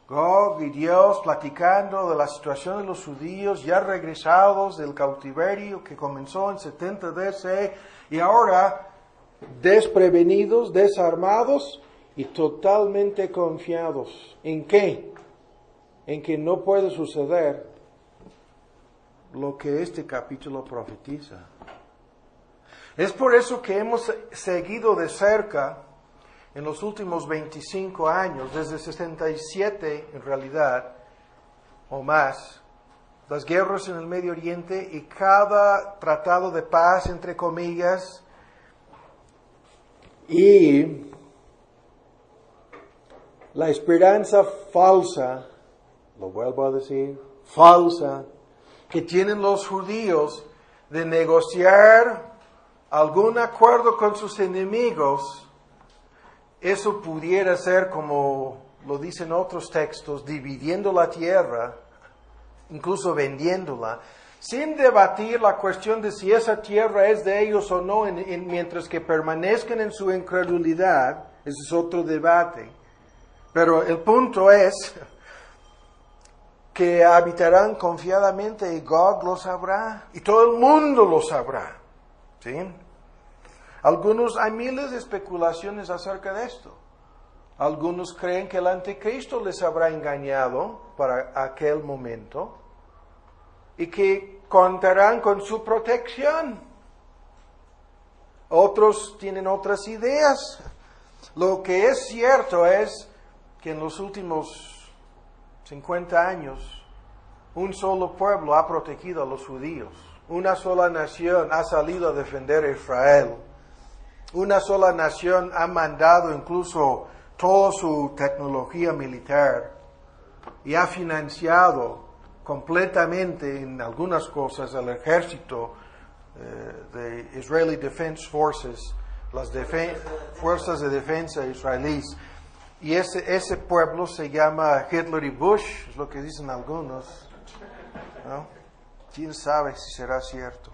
Gog y Dios platicando de la situación de los judíos ya regresados del cautiverio que comenzó en 70 DC y ahora desprevenidos, desarmados y totalmente confiados. ¿En qué? En que no puede suceder lo que este capítulo profetiza. Es por eso que hemos seguido de cerca en los últimos 25 años, desde 67 en realidad, o más, las guerras en el Medio Oriente y cada tratado de paz, entre comillas, y la esperanza falsa, lo vuelvo a decir, falsa, que tienen los judíos de negociar algún acuerdo con sus enemigos. Eso pudiera ser, como lo dicen otros textos, dividiendo la tierra, incluso vendiéndola, sin debatir la cuestión de si esa tierra es de ellos o no, mientras que permanezcan en su incredulidad. Ese es otro debate. Pero el punto es que habitarán confiadamente y Gog lo sabrá, y todo el mundo lo sabrá. ¿Sí? Hay miles de especulaciones acerca de esto. Algunos creen que el anticristo les habrá engañado para aquel momento y que contarán con su protección. Otros tienen otras ideas. Lo que es cierto es que en los últimos 50 años un solo pueblo ha protegido a los judíos. Una sola nación ha salido a defender a Israel. Una sola nación ha mandado incluso toda su tecnología militar y ha financiado completamente en algunas cosas el ejército de Israeli Defense Forces, las fuerzas de defensa israelíes. Y ese pueblo se llama Hitler y Bush, es lo que dicen algunos. ¿no? ¿Quién sabe si será cierto?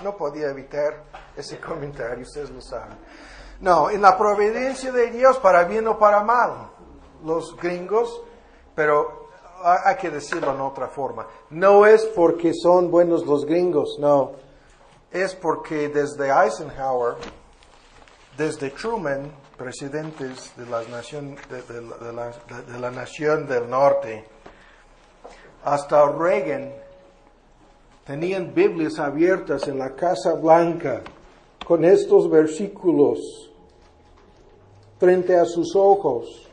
No podía evitar ese comentario, ustedes lo saben. No, en la providencia de Dios, para bien o para mal, los gringos, pero hay que decirlo en otra forma, no es porque son buenos los gringos, no, es porque desde Eisenhower, desde Truman, presidentes de la nación del norte, hasta Reagan, tenían Biblias abiertas en la Casa Blanca con estos versículos frente a sus ojos.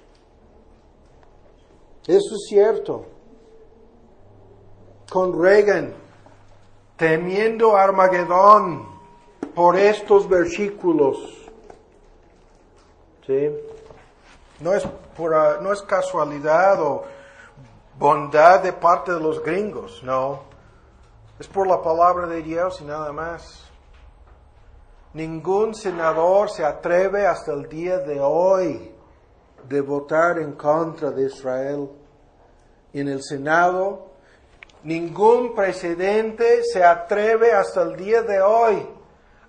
Eso es cierto. Con Reagan, temiendo Armagedón por estos versículos. ¿Sí? No es casualidad o bondad de parte de los gringos, no. Es por la palabra de Dios y nada más. Ningún senador se atreve hasta el día de hoy de votar en contra de Israel. En el Senado, ningún presidente se atreve hasta el día de hoy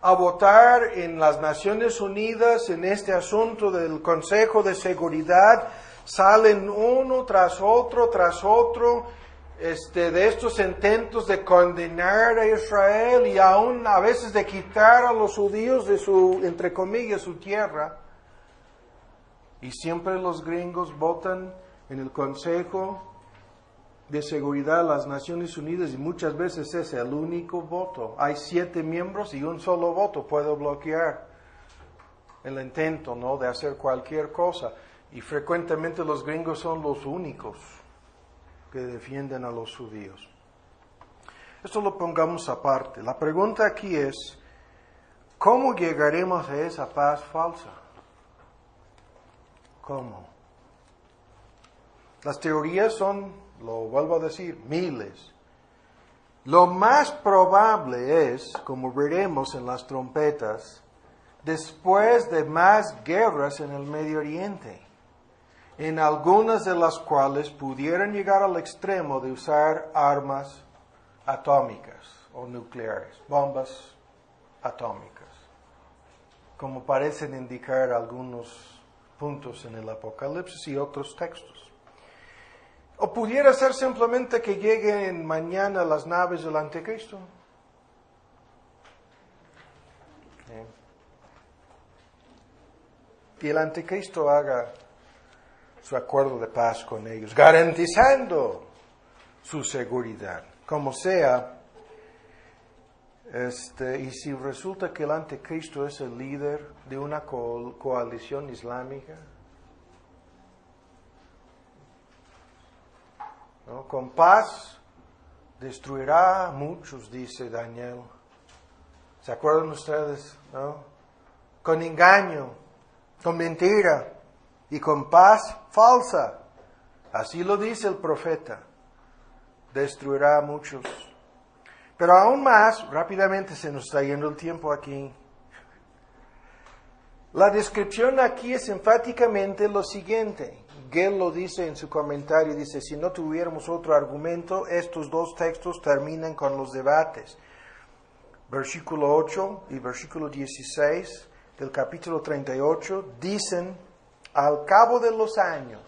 a votar en las Naciones Unidas en este asunto del Consejo de Seguridad. Salen uno tras otro, de estos intentos de condenar a Israel y aún a veces de quitar a los judíos de su, entre comillas, su tierra. Y siempre los gringos votan en el Consejo de Seguridad de las Naciones Unidas y muchas veces es el único voto. Hay 7 miembros y un solo voto puede bloquear el intento, ¿no?, de hacer cualquier cosa. Y frecuentemente los gringos son los únicos que defienden a los judíos. Esto lo pongamos aparte. La pregunta aquí es, ¿cómo llegaremos a esa paz falsa? ¿Cómo? Las teorías son, lo vuelvo a decir, miles. Lo más probable es, como veremos en las trompetas, después de más guerras en el Medio Oriente, en algunas de las cuales pudieran llegar al extremo de usar armas atómicas o nucleares, bombas atómicas, como parecen indicar algunos puntos en el Apocalipsis y otros textos. O pudiera ser simplemente que lleguen mañana las naves del Anticristo. Y el Anticristo haga su acuerdo de paz con ellos, garantizando su seguridad. Como sea, y si resulta que el Anticristo es el líder de una coalición islámica, ¿no?, con paz destruirá a muchos, dice Daniel. ¿Se acuerdan ustedes? ¿No? Con engaño, con mentira y con paz falsa. Así lo dice el profeta. Destruirá a muchos. Pero aún más, rápidamente se nos está yendo el tiempo aquí. La descripción aquí es enfáticamente lo siguiente. Gell lo dice en su comentario, dice, si no tuviéramos otro argumento, estos 2 textos terminan con los debates. Versículo 8 y versículo 16 del capítulo 38 dicen, al cabo de los años,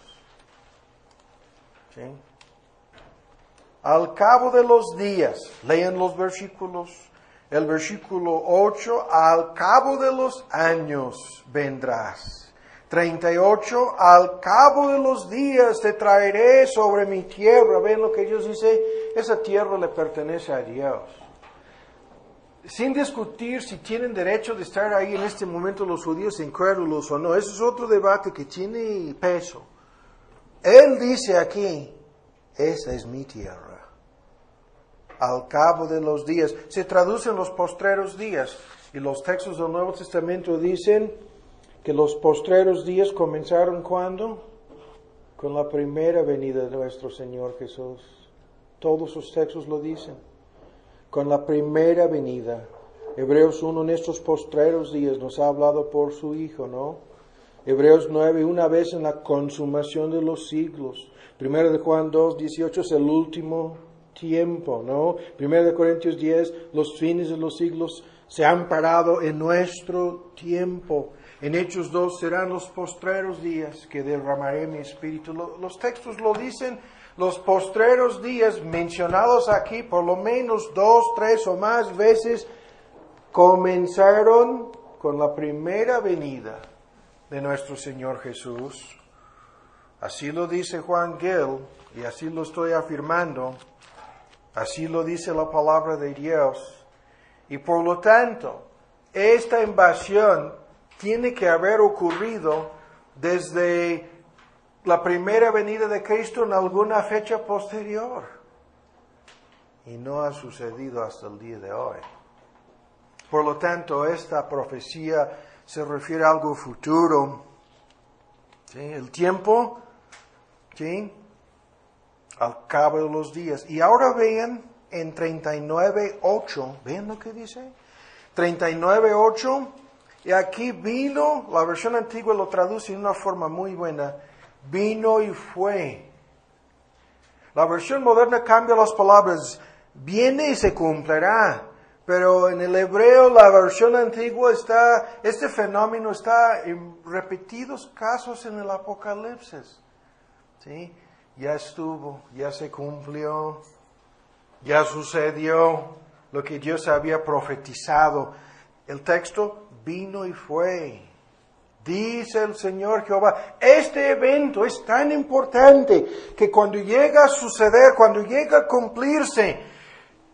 ¿sí?, al cabo de los días, lean los versículos, el versículo 8, al cabo de los años vendrás. 38, al cabo de los días te traeré sobre mi tierra. ¿Ven lo que Dios dice? Esa tierra le pertenece a Dios. Sin discutir si tienen derecho de estar ahí en este momento los judíos incrédulos o no. Eso es otro debate que tiene peso. Él dice aquí, esa es mi tierra. Al cabo de los días. Se traduce en los postreros días. Y los textos del Nuevo Testamento dicen que los postreros días comenzaron ¿cuándo? Con la primera venida de nuestro Señor Jesús. Todos los textos lo dicen. Con la primera venida. Hebreos 1 en estos postreros días nos ha hablado por su Hijo, ¿no? Hebreos 9, una vez en la consumación de los siglos. 1 de Juan 2, 18 es el último tiempo, ¿no? 1 de Corintios 10, los fines de los siglos se han parado en nuestro tiempo. En Hechos 2 serán los postreros días que derramaré mi espíritu. Los textos lo dicen, los postreros días mencionados aquí por lo menos 2, 3 o más veces comenzaron con la primera venida de nuestro Señor Jesús. Así lo dice Juan Gill y así lo estoy afirmando. Así lo dice la palabra de Dios. Y por lo tanto, esta invasión tiene que haber ocurrido desde la primera venida de Cristo en alguna fecha posterior. Y no ha sucedido hasta el día de hoy. Por lo tanto, esta profecía se refiere a algo futuro. ¿Sí? El tiempo, ¿sí? Al cabo de los días. Y ahora vean en 39:8, ¿ven lo que dice? 39:8, y aquí vino, la versión antigua lo traduce de una forma muy buena, vino y fue. La versión moderna cambia las palabras, viene y se cumplirá. Pero en el hebreo, la versión antigua este fenómeno está en repetidos casos en el Apocalipsis. ¿Sí? Ya estuvo, ya se cumplió, ya sucedió lo que Dios había profetizado. El texto vino y fue. Dice el Señor Jehová, este evento es tan importante que cuando llega a suceder, cuando llega a cumplirse,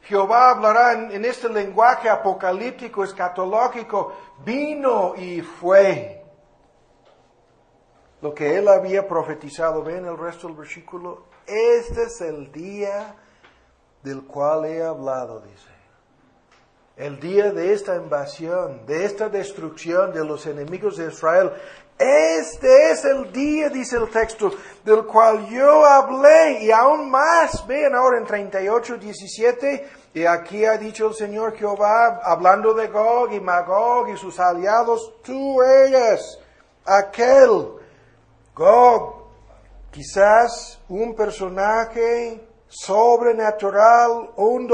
Jehová hablará en este lenguaje apocalíptico, escatológico, vino y fue. Lo que él había profetizado, ven el resto del versículo, este es el día del cual he hablado, dice. El día de esta invasión, de esta destrucción de los enemigos de Israel. Este es el día, dice el texto, del cual yo hablé, y aún más. Vean ahora en 38:17, y aquí ha dicho el Señor Jehová, hablando de Gog y Magog y sus aliados, tú eres aquel Gog, quizás un personaje sobrenatural, un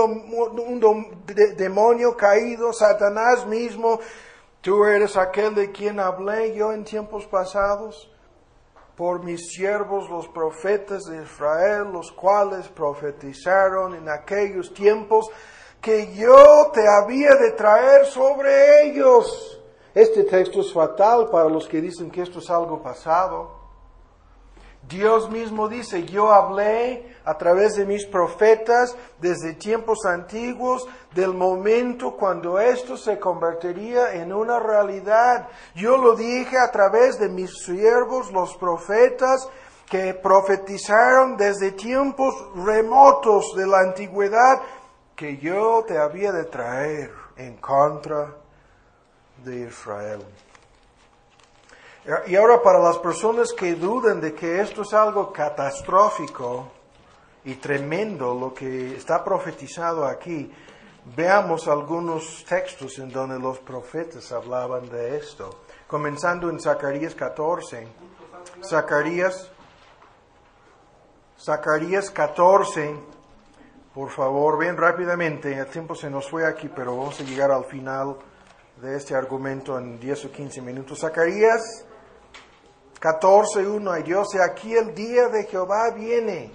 demonio caído, Satanás mismo. Tú eres aquel de quien hablé yo en tiempos pasados por mis siervos los profetas de Israel, los cuales profetizaron en aquellos tiempos que yo te había de traer sobre ellos. Este texto es fatal para los que dicen que esto es algo pasado. Dios mismo dice, yo hablé a través de mis profetas desde tiempos antiguos, del momento cuando esto se convertiría en una realidad. Yo lo dije a través de mis siervos, los profetas, que profetizaron desde tiempos remotos de la antigüedad, que yo te había de traer en contra de Israel. Y ahora para las personas que dudan de que esto es algo catastrófico y tremendo, lo que está profetizado aquí, veamos algunos textos en donde los profetas hablaban de esto. Comenzando en Zacarías 14. Zacarías 14, por favor, ven rápidamente, el tiempo se nos fue aquí, pero vamos a llegar al final de este argumento en 10 o 15 minutos. Zacarías 14:1, y Dios, aquí el día de Jehová viene,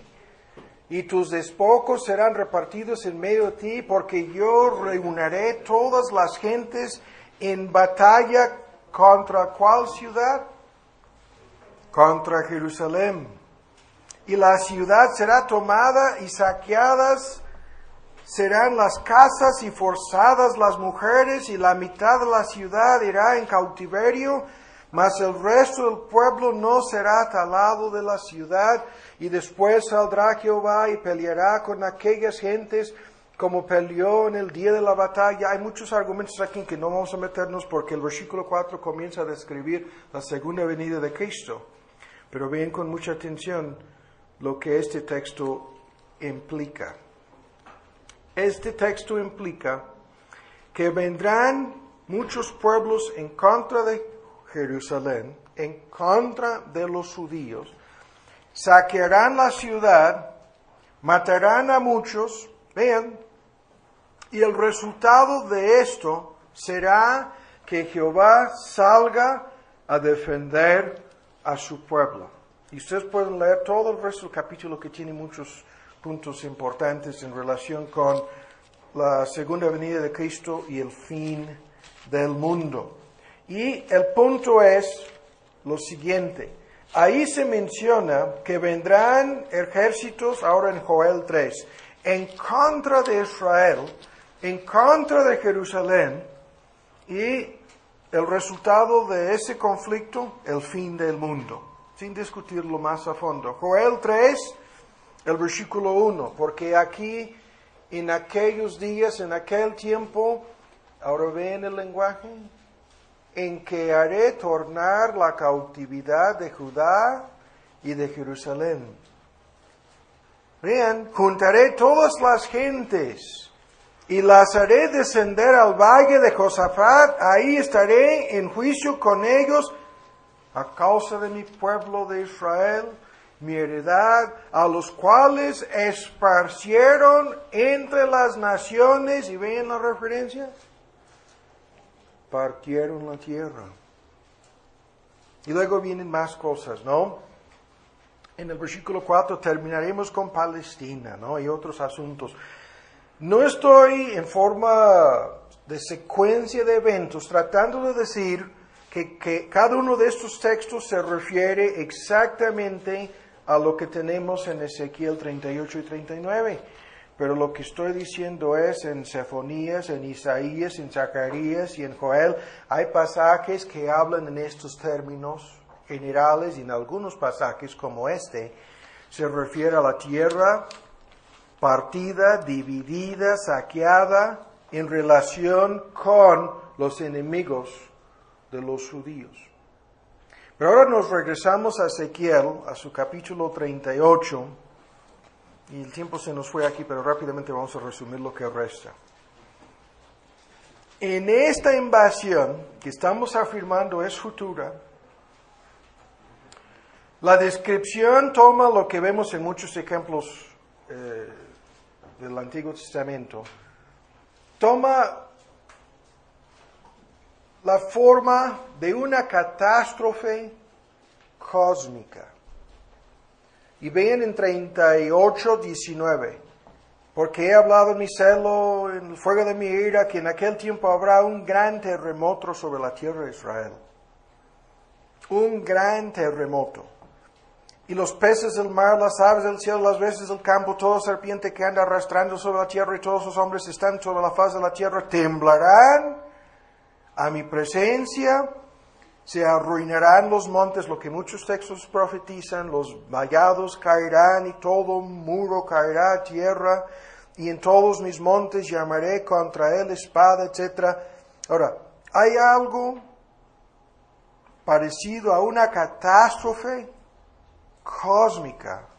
y tus despojos serán repartidos en medio de ti, porque yo reuniré todas las gentes en batalla contra ¿cuál ciudad? Contra Jerusalén. Y la ciudad será tomada y saqueadas serán las casas y forzadas las mujeres, y la mitad de la ciudad irá en cautiverio, mas el resto del pueblo no será talado de la ciudad. Y después saldrá Jehová y peleará con aquellas gentes como peleó en el día de la batalla. Hay muchos argumentos aquí en que no vamos a meternos porque el versículo 4 comienza a describir la segunda venida de Cristo. Pero vean con mucha atención lo que este texto implica. Este texto implica que vendrán muchos pueblos en contra de Jerusalén en contra de los judíos, saquearán la ciudad, matarán a muchos, vean, y el resultado de esto será que Jehová salga a defender a su pueblo. Y ustedes pueden leer todo el resto del capítulo, que tiene muchos puntos importantes en relación con la segunda venida de Cristo y el fin del mundo. Y el punto es lo siguiente. Ahí se menciona que vendrán ejércitos, ahora en Joel 3, en contra de Israel, en contra de Jerusalén, y el resultado de ese conflicto, el fin del mundo, sin discutirlo más a fondo. Joel 3, el versículo 1, porque aquí, en aquellos días, en aquel tiempo, ahora ven el lenguaje, en que haré tornar la cautividad de Judá y de Jerusalén. Vean, juntaré todas las gentes y las haré descender al valle de Josafat, ahí estaré en juicio con ellos a causa de mi pueblo de Israel, mi heredad, a los cuales esparcieron entre las naciones, y ven la referencia, partieron la tierra. Y luego vienen más cosas, ¿no? En el versículo 4 terminaremos con Palestina, ¿no? Y otros asuntos. No estoy en forma de secuencia de eventos tratando de decir que cada uno de estos textos se refiere exactamente a lo que tenemos en Ezequiel 38 y 39. Pero lo que estoy diciendo es en Sefonías, en Isaías, en Zacarías y en Joel, hay pasajes que hablan en estos términos generales, y en algunos pasajes como este se refiere a la tierra partida, dividida, saqueada en relación con los enemigos de los judíos. Pero ahora nos regresamos a Ezequiel, a su capítulo 38, y el tiempo se nos fue aquí, pero rápidamente vamos a resumir lo que resta. En esta invasión que estamos afirmando es futura, la descripción toma lo que vemos en muchos ejemplos del Antiguo Testamento, toma la forma de una catástrofe cósmica. Y vean en 38, 19, porque he hablado en mi celo, en el fuego de mi ira, que en aquel tiempo habrá un gran terremoto sobre la tierra de Israel. Un gran terremoto. Y los peces del mar, las aves del cielo, las bestias del campo, toda serpiente que anda arrastrando sobre la tierra y todos los hombres que están sobre la faz de la tierra temblarán a mi presencia. Se arruinarán los montes, lo que muchos textos profetizan, los vallados caerán y todo muro caerá a tierra, y en todos mis montes llamaré contra él espada, etc. Ahora, hay algo parecido a una catástrofe cósmica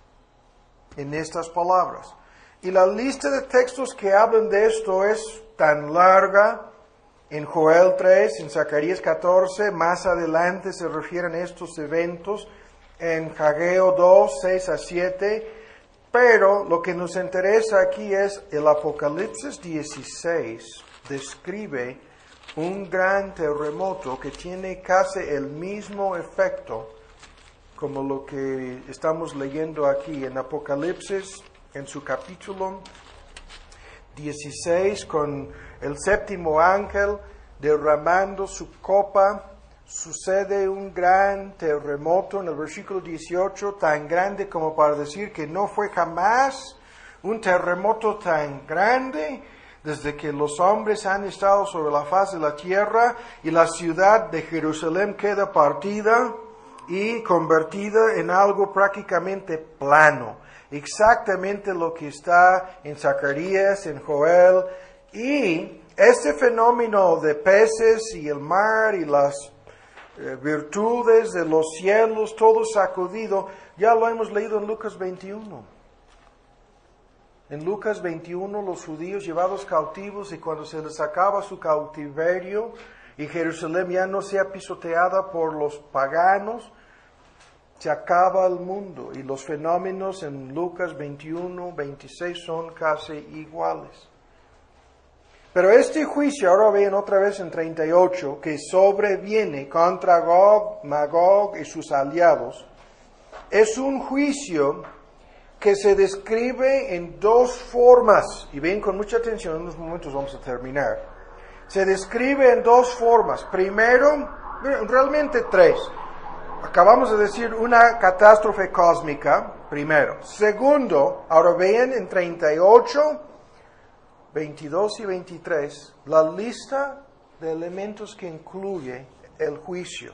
en estas palabras. Y la lista de textos que hablan de esto es tan larga. En Joel 3, en Zacarías 14, más adelante se refieren a estos eventos, en Hageo 2, 6 a 7, pero lo que nos interesa aquí es el Apocalipsis 16, describe un gran terremoto que tiene casi el mismo efecto como lo que estamos leyendo aquí en Apocalipsis, en su capítulo 16, con el séptimo ángel derramando su copa, sucede un gran terremoto en el versículo 18, tan grande como para decir que no fue jamás un terremoto tan grande desde que los hombres han estado sobre la faz de la tierra, y la ciudad de Jerusalén queda partida y convertida en algo prácticamente plano. Exactamente lo que está en Zacarías, en Joel. Y este fenómeno de peces y el mar y las virtudes de los cielos, todo sacudido, ya lo hemos leído en Lucas 21. En Lucas 21, los judíos llevados cautivos, y cuando se les acaba su cautiverio, y Jerusalén ya no sea pisoteada por los paganos, se acaba el mundo. Y los fenómenos en Lucas 21, 26 son casi iguales. Pero este juicio, ahora ven otra vez en 38, que sobreviene contra Gog, Magog y sus aliados, es un juicio que se describe en dos formas. Y ven con mucha atención, en unos momentos vamos a terminar. Se describe en dos formas. Primero, realmente tres. Acabamos de decir una catástrofe cósmica, primero. Segundo, ahora vean en 38, 22 y 23, la lista de elementos que incluye el juicio.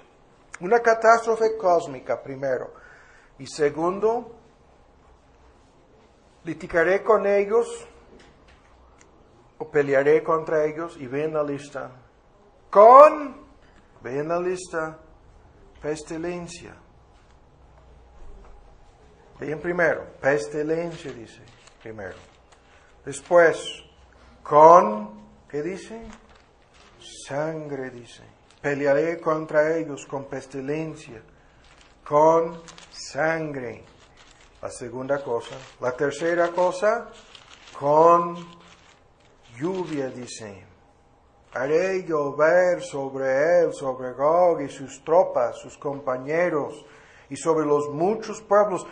Una catástrofe cósmica, primero. Y segundo, litigaré con ellos o pelearé contra ellos, y ven la lista. Ven la lista, pestilencia. Ven primero, pestilencia dice, primero. Después, ¿qué dice? Sangre dice. Pelearé contra ellos con pestilencia, con sangre. La segunda cosa. La tercera cosa, con lluvia dice. Haré llover sobre él, sobre Gog y sus tropas, sus compañeros, y sobre los muchos pueblos.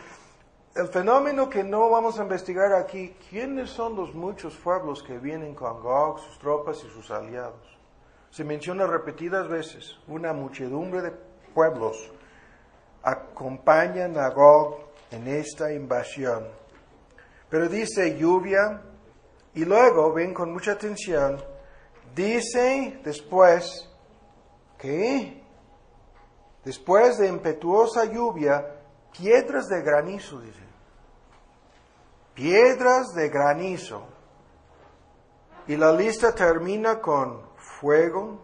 El fenómeno que no vamos a investigar aquí, ¿quiénes son los muchos pueblos que vienen con Gog, sus tropas y sus aliados? Se menciona repetidas veces, una muchedumbre de pueblos acompañan a Gog en esta invasión. Pero dice lluvia, y luego, ven con mucha atención, dice después, ¿qué? Después de impetuosa lluvia, piedras de granizo, dice. Piedras de granizo. Y la lista termina con fuego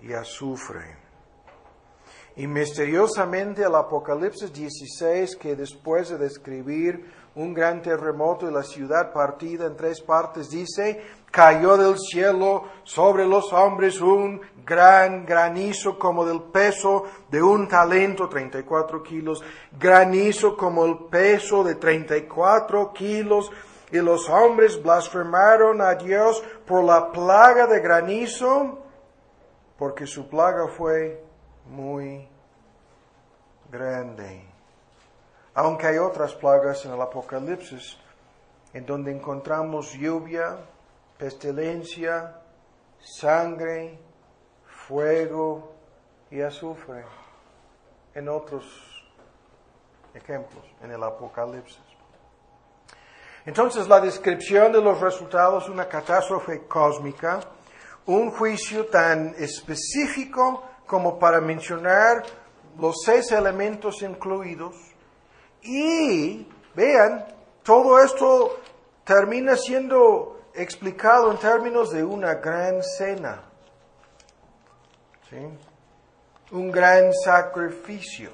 y azufre. Y misteriosamente el Apocalipsis 16, que después de describir un gran terremoto y la ciudad partida en tres partes, dice, cayó del cielo sobre los hombres un gran granizo como del peso de un talento, 34 kilos, granizo como el peso de 34 kilos, y los hombres blasfemaron a Dios por la plaga de granizo, porque su plaga fue muy grande. Aunque hay otras plagas en el Apocalipsis, en donde encontramos lluvia, pestilencia, sangre, fuego y azufre, en otros ejemplos en el Apocalipsis. Entonces la descripción de los resultados, una catástrofe cósmica, un juicio tan específico como para mencionar los 6 elementos incluidos. Y vean, todo esto termina siendo explicado en términos de una gran cena. ¿Sí? Un gran sacrificio.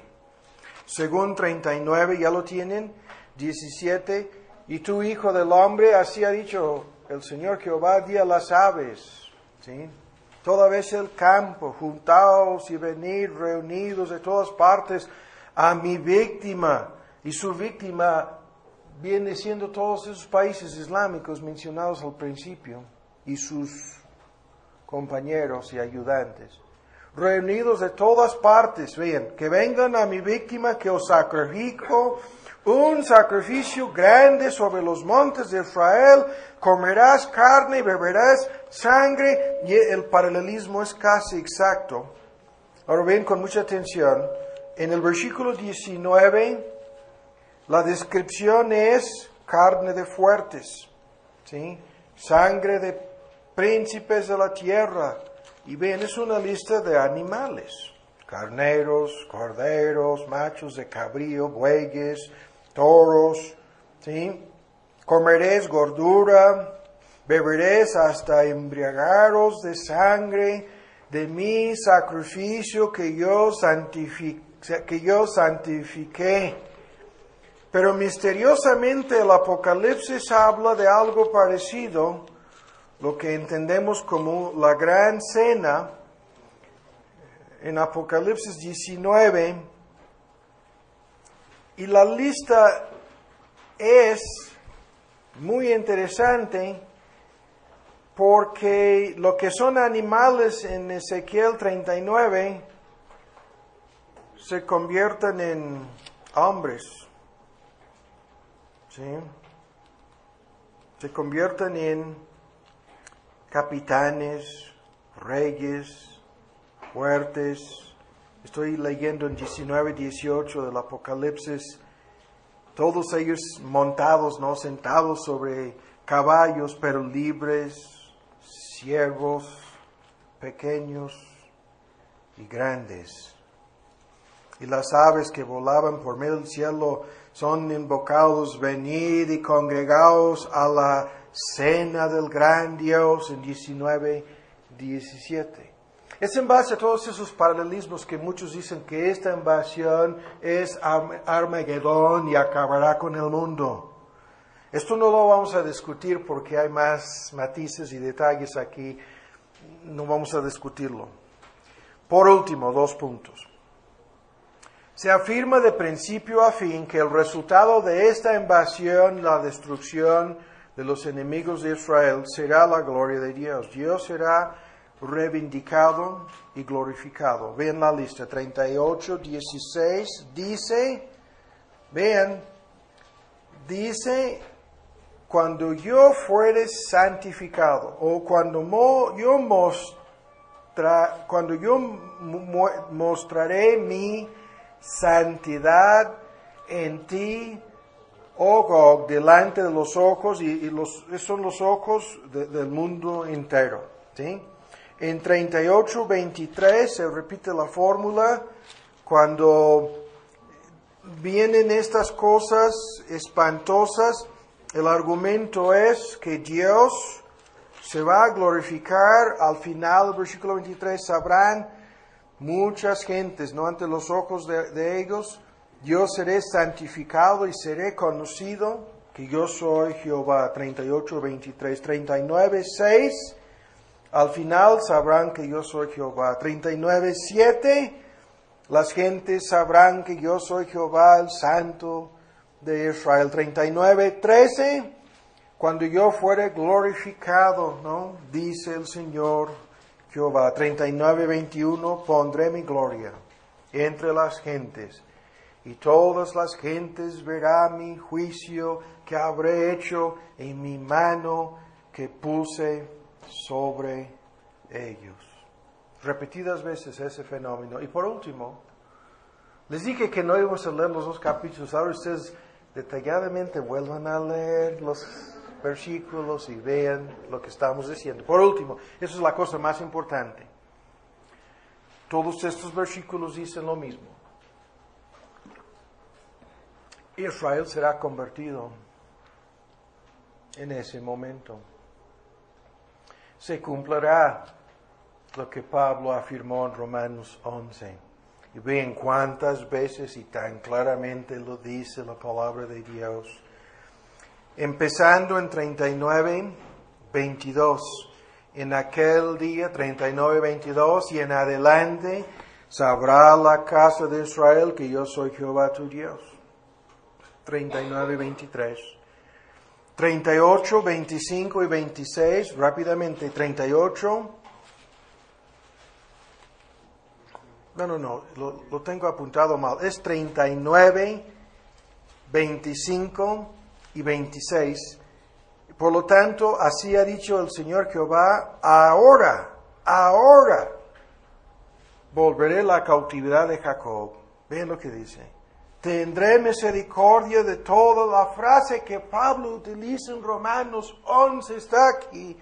Según 39, ya lo tienen, 17, y tú, hijo del hombre, así ha dicho el Señor Jehová, di a las aves, ¿sí? Toda vez el campo, juntaos y venid reunidos de todas partes a mi víctima. Y su víctima viene siendo todos esos países islámicos mencionados al principio y sus compañeros y ayudantes. Reunidos de todas partes, vean, que vengan a mi víctima, que os sacrifico un sacrificio grande sobre los montes de Israel, comerás carne y beberás sangre, y el paralelismo es casi exacto. Ahora ven con mucha atención, en el versículo 19, la descripción es carne de fuertes, ¿sí? Sangre de príncipes de la tierra. Y ven, es una lista de animales. Carneros, corderos, machos de cabrío, bueyes, toros, ¿sí? Comeréis gordura, beberéis hasta embriagaros de sangre de mi sacrificio que yo santifiqué. Pero misteriosamente el Apocalipsis habla de algo parecido lo que entendemos como la gran cena en Apocalipsis 19, y la lista es muy interesante porque lo que son animales en Ezequiel 39 se convierten en hombres, ¿sí? Se convierten en capitanes, reyes, fuertes. Estoy leyendo en 19:18 del Apocalipsis, todos ellos montados, ¿no? Sentados sobre caballos, pero libres, siervos, pequeños y grandes. Y las aves que volaban por medio del cielo son invocados: venid y congregaos a la cena del gran Dios, en 19:17. Es en base a todos esos paralelismos que muchos dicen que esta invasión es Armagedón y acabará con el mundo. Esto no lo vamos a discutir porque hay más matices y detalles aquí. No vamos a discutirlo. Por último, 2 puntos. Se afirma de principio a fin que el resultado de esta invasión, la destrucción de los enemigos de Israel, será la gloria de Dios. Dios será reivindicado y glorificado. Vean la lista, 38:16, dice, cuando yo fuere santificado, o cuando yo mostraré mi santidad en ti, oh Gog, delante de los ojos, y son los ojos del mundo entero, ¿sí? En 38:23 se repite la fórmula. Cuando vienen estas cosas espantosas, el argumento es que Dios se va a glorificar. Al final del versículo 23, sabrán muchas gentes, no ante los ojos de ellos, yo seré santificado y seré conocido, que yo soy Jehová. 38:23, 39:6, al final sabrán que yo soy Jehová. 39:7, las gentes sabrán que yo soy Jehová, el Santo de Israel. 39:13, cuando yo fuere glorificado, ¿no? Dice el Señor Jehová. 39:21, pondré mi gloria entre las gentes, y todas las gentes verán mi juicio que habré hecho en mi mano que puse sobre ellos. Repetidas veces ese fenómeno. Y por último, les dije que no íbamos a leer los 2 capítulos. Ahora ustedes detalladamente vuelvan a leer los versículos y vean lo que estamos diciendo. Por último, eso es la cosa más importante. Todos estos versículos dicen lo mismo. Israel será convertido en ese momento. Se cumplirá lo que Pablo afirmó en Romanos 11. Y vean cuántas veces y tan claramente lo dice la palabra de Dios. Empezando en 39:22. En aquel día, 39:22, y en adelante, sabrá la casa de Israel que yo soy Jehová tu Dios. 39:23. 38, 25 y 26, rápidamente. 38. No, lo tengo apuntado mal. Es 39, 25 y 26. Por lo tanto, así ha dicho el Señor Jehová, ahora volveré la cautividad de Jacob. Vean lo que dice. Tendré misericordia de toda la frase que Pablo utiliza en Romanos 11, está aquí.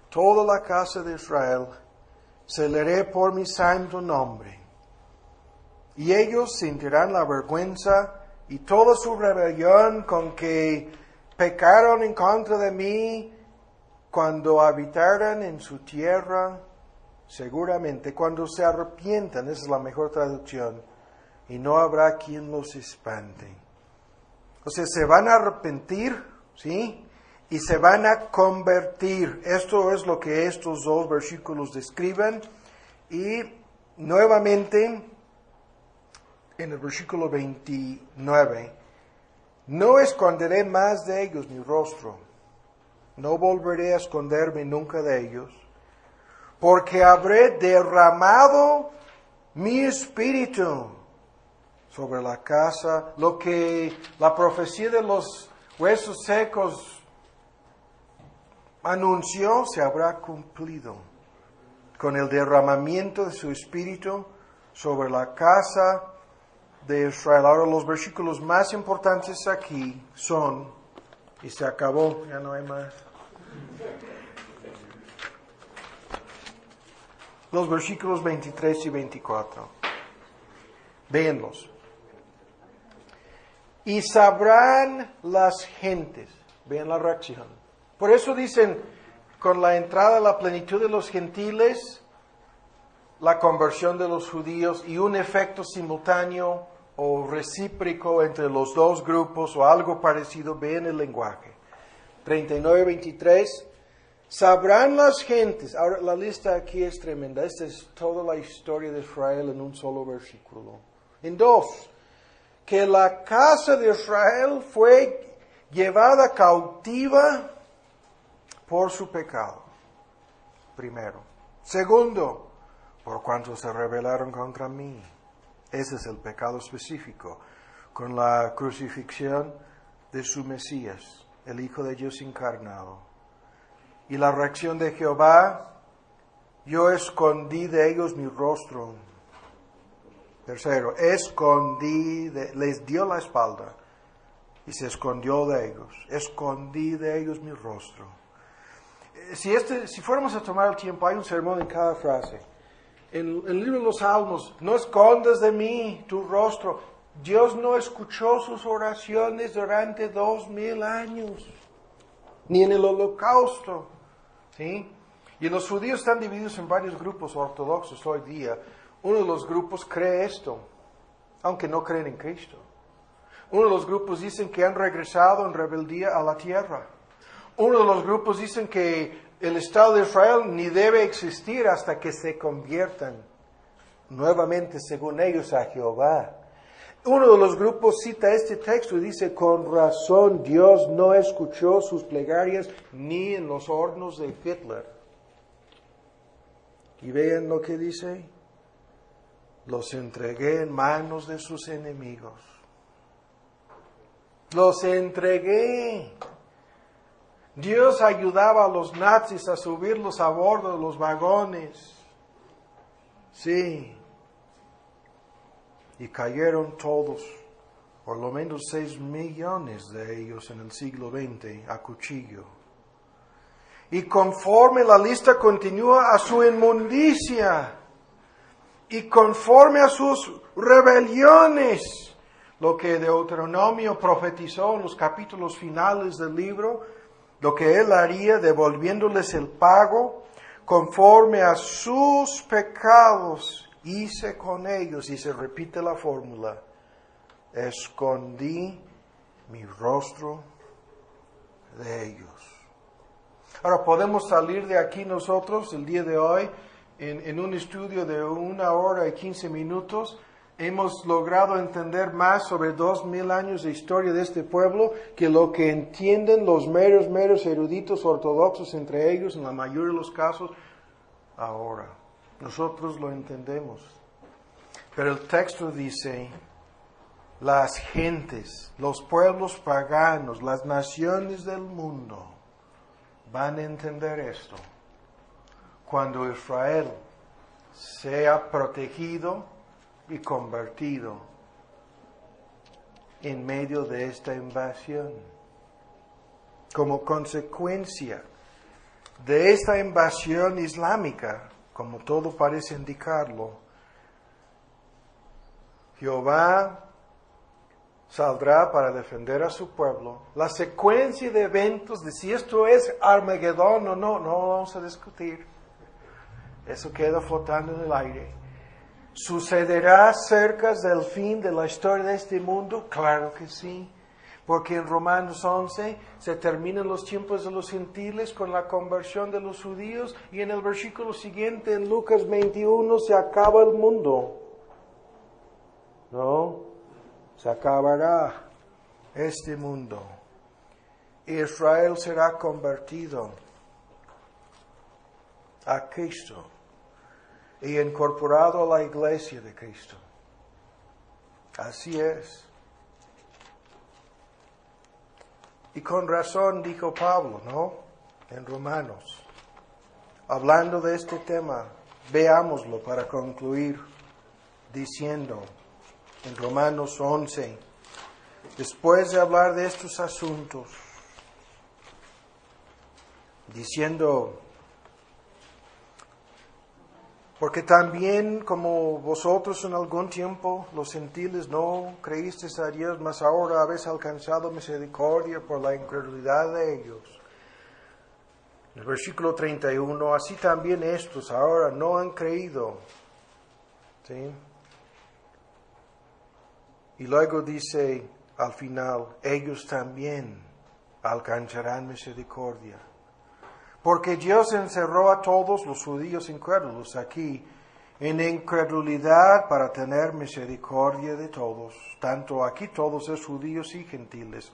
Toda la casa de Israel celaré por mi santo nombre. Y ellos sentirán la vergüenza y toda su rebelión con que pecaron en contra de mí cuando habitaran en su tierra, seguramente, cuando se arrepientan, esa es la mejor traducción, y no habrá quien los espante. O sea, se van a arrepentir, ¿sí? y se van a convertir. Esto es lo que estos dos versículos describen. Y nuevamente, en el versículo 29, no esconderé más de ellos mi rostro, no volveré a esconderme nunca de ellos, porque habré derramado mi espíritu sobre la casa. Lo que la profecía de los huesos secos anunció se habrá cumplido con el derramamiento de su espíritu sobre la casa de Israel. Ahora los versículos más importantes aquí son, y se acabó, ya no hay más, los versículos 23 y 24. Véanlos. Y sabrán las gentes, vean la reacción. Por eso dicen, con la entrada a la plenitud de los gentiles, la conversión de los judíos y un efecto simultáneo o recíproco entre los dos grupos o algo parecido, vean el lenguaje. 39-23, sabrán las gentes. Ahora la lista aquí es tremenda. Esta es toda la historia de Israel en un solo versículo. En 2, que la casa de Israel fue llevada cautiva por su pecado. Primero. Segundo, por cuanto se rebelaron contra mí. Ese es el pecado específico, con la crucifixión de su Mesías, el Hijo de Dios encarnado. Y la reacción de Jehová, yo escondí de ellos mi rostro. Tercero, les dio la espalda y se escondió de ellos. Escondí de ellos mi rostro. Si fuéramos a tomar el tiempo, hay un sermón en cada frase. En el libro de los Salmos, no escondas de mí tu rostro. Dios no escuchó sus oraciones durante 2000 años, ni en el holocausto. ¿Sí? Y los judíos están divididos en varios grupos ortodoxos hoy día. Uno de los grupos cree esto, aunque no creen en Cristo. Uno de los grupos dicen que han regresado en rebeldía a la tierra. Uno de los grupos dicen que el Estado de Israel ni debe existir hasta que se conviertan nuevamente, según ellos, a Jehová. Uno de los grupos cita este texto y dice, con razón Dios no escuchó sus plegarias ni en los hornos de Hitler. Y vean lo que dice, los entregué en manos de sus enemigos. Los entregué. Dios ayudaba a los nazis a subirlos a bordo de los vagones. Sí. Y cayeron todos, por lo menos 6 millones de ellos en el siglo XX, a cuchillo. Y conforme la lista continúa, a su inmundicia y conforme a sus rebeliones, lo que Deuteronomio profetizó en los capítulos finales del libro, lo que él haría devolviéndoles el pago, conforme a sus pecados hice con ellos, y se repite la fórmula, escondí mi rostro de ellos. Ahora podemos salir de aquí nosotros el día de hoy en un estudio de 1 hora y 15 minutos. Hemos logrado entender más sobre 2000 años de historia de este pueblo que lo que entienden los meros eruditos ortodoxos entre ellos, en la mayoría de los casos, ahora. Nosotros lo entendemos. Pero el texto dice, las gentes, los pueblos paganos, las naciones del mundo van a entender esto cuando Israel sea protegido y convertido en medio de esta invasión. Como consecuencia de esta invasión islámica, como todo parece indicarlo, Jehová saldrá para defender a su pueblo. La secuencia de eventos de si esto es Armagedón o no, no vamos a discutir. Eso queda flotando en el aire. ¿Sucederá cerca del fin de la historia de este mundo? Claro que sí. Porque en Romanos 11 se terminan los tiempos de los gentiles con la conversión de los judíos y en el versículo siguiente, en Lucas 21, se acaba el mundo. ¿No? Se acabará este mundo. Israel será convertido a Cristo y incorporado a la iglesia de Cristo. Así es. Y con razón dijo Pablo, ¿no? En Romanos. Hablando de este tema, veámoslo para concluir diciendo en Romanos 11, después de hablar de estos asuntos, diciendo, porque también como vosotros en algún tiempo los gentiles no creísteis a Dios, mas ahora habéis alcanzado misericordia por la incredulidad de ellos. El versículo 31, así también estos ahora no han creído. ¿Sí? Y luego dice al final, ellos también alcanzarán misericordia. Porque Dios encerró a todos los judíos incrédulos aquí en incredulidad para tener misericordia de todos. Tanto aquí todos es judíos y gentiles.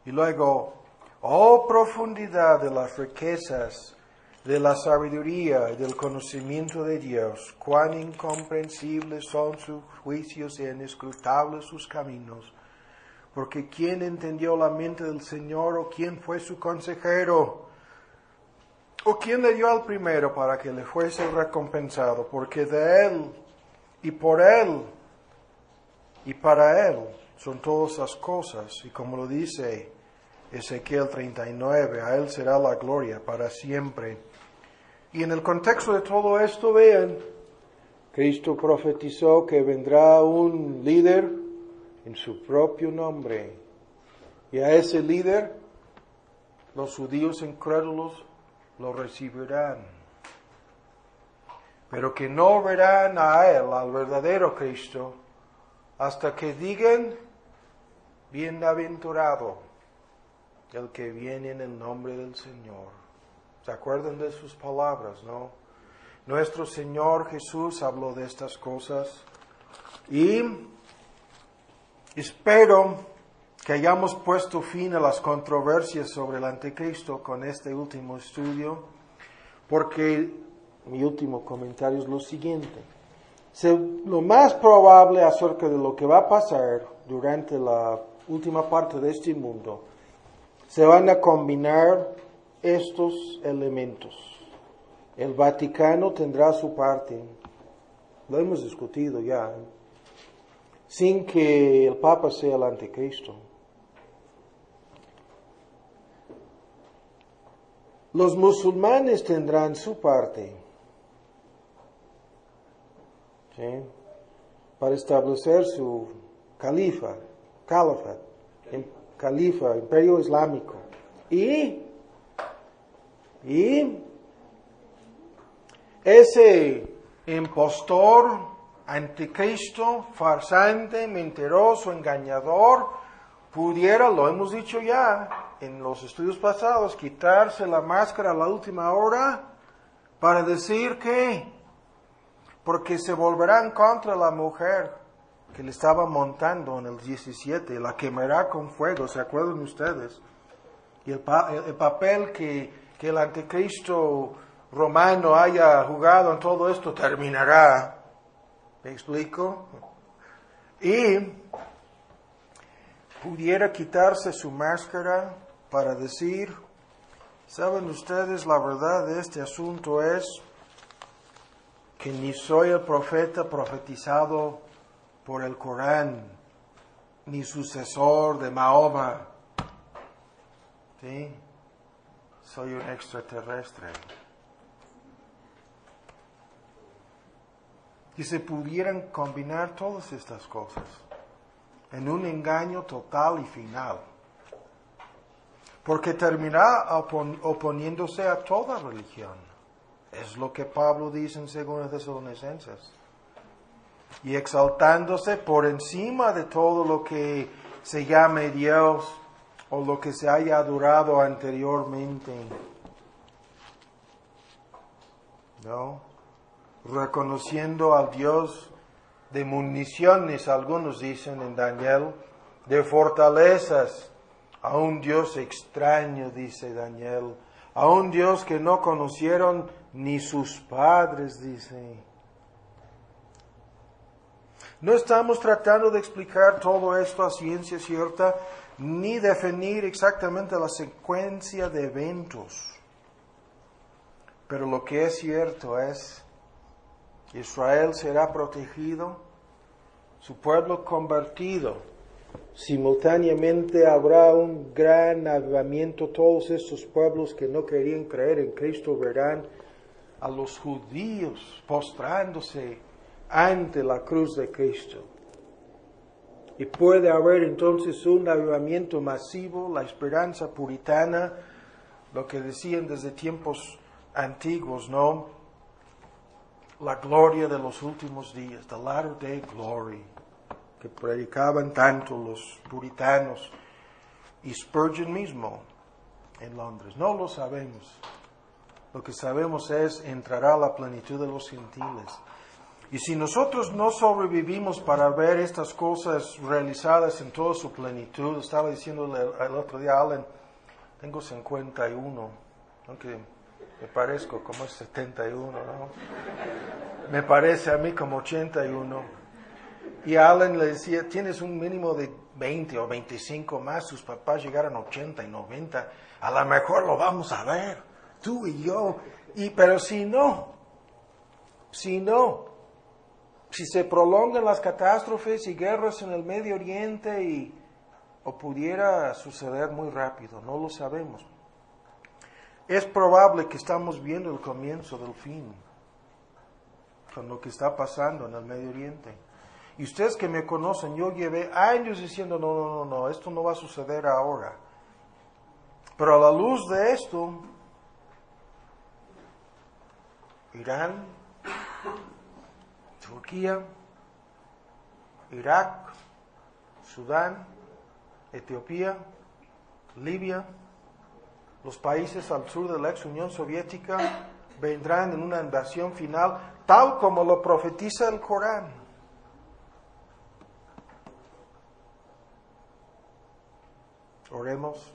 Y luego, oh profundidad de las riquezas, de la sabiduría y del conocimiento de Dios, cuán incomprensibles son sus juicios e inescrutables sus caminos. Porque ¿quién entendió la mente del Señor o quién fue su consejero? ¿O quién le dio al primero para que le fuese recompensado? Porque de Él, y por Él, y para Él son todas las cosas. Y como lo dice Ezequiel 39, a Él será la gloria para siempre. Y en el contexto de todo esto, vean, Cristo profetizó que vendrá un líder en su propio nombre. Y a ese líder, los judíos incrédulos lo recibirán, pero que no verán a Él, al verdadero Cristo, hasta que digan, bienaventurado el que viene en el nombre del Señor. ¿Se acuerdan de sus palabras, no? Nuestro Señor Jesús habló de estas cosas y espero que hayamos puesto fin a las controversias sobre el anticristo con este último estudio, porque mi último comentario es lo siguiente. Lo más probable acerca de lo que va a pasar durante la última parte de este mundo, se van a combinar estos elementos. El Vaticano tendrá su parte, lo hemos discutido ya, sin que el Papa sea el anticristo. Los musulmanes tendrán su parte, ¿sí? Para establecer su califa, imperio islámico. Y ese impostor, anticristo, farsante, mentiroso, engañador, pudiera, lo hemos dicho ya en los estudios pasados, quitarse la máscara a la última hora para decir que, porque se volverán contra la mujer que le estaba montando en el 17, la quemará con fuego, ¿se acuerdan ustedes? Y el papel que el anticristo romano haya jugado en todo esto terminará. ¿Me explico? Y pudiera quitarse su máscara para decir, ¿saben ustedes? La verdad de este asunto es que ni soy el profeta profetizado por el Corán, ni sucesor de Mahoma. ¿Sí? Soy un extraterrestre. Y se pudieran combinar todas estas cosas en un engaño total y final. Porque terminará oponiéndose a toda religión. Es lo que Pablo dice en 2 Tesalonicenses. Y exaltándose por encima de todo lo que se llame Dios o lo que se haya adorado anteriormente. ¿No? Reconociendo al Dios de municiones, algunos dicen en Daniel, de fortalezas, a un Dios extraño, dice Daniel, a un Dios que no conocieron ni sus padres, dice. No estamos tratando de explicar todo esto a ciencia cierta, ni definir exactamente la secuencia de eventos. Pero lo que es cierto es, Israel será protegido, su pueblo convertido. Simultáneamente habrá un gran avivamiento. Todos estos pueblos que no querían creer en Cristo verán a los judíos postrándose ante la cruz de Cristo. Y puede haber entonces un avivamiento masivo, la esperanza puritana, lo que decían desde tiempos antiguos, ¿no? La gloria de los últimos días, the latter day glory, que predicaban tanto los puritanos y Spurgeon mismo en Londres. No lo sabemos. Lo que sabemos es, entrará la plenitud de los gentiles. Y si nosotros no sobrevivimos para ver estas cosas realizadas en toda su plenitud, estaba diciéndole el otro día a Allen, tengo 51, aunque me parezco como 71, ¿no? Me parece a mí como 81. Y Allen le decía, tienes un mínimo de 20 o 25 más, sus papás llegaron a 80 y 90, a lo mejor lo vamos a ver, tú y yo. Pero si se prolongan las catástrofes y guerras en el Medio Oriente o pudiera suceder muy rápido, no lo sabemos. Es probable que estamos viendo el comienzo del fin con lo que está pasando en el Medio Oriente. Y ustedes que me conocen, yo llevé años diciendo, no, esto no va a suceder ahora. Pero a la luz de esto, Irán, Turquía, Irak, Sudán, Etiopía, Libia, los países al sur de la ex Unión Soviética vendrán en una invasión final, tal como lo profetiza el Corán. Oremos.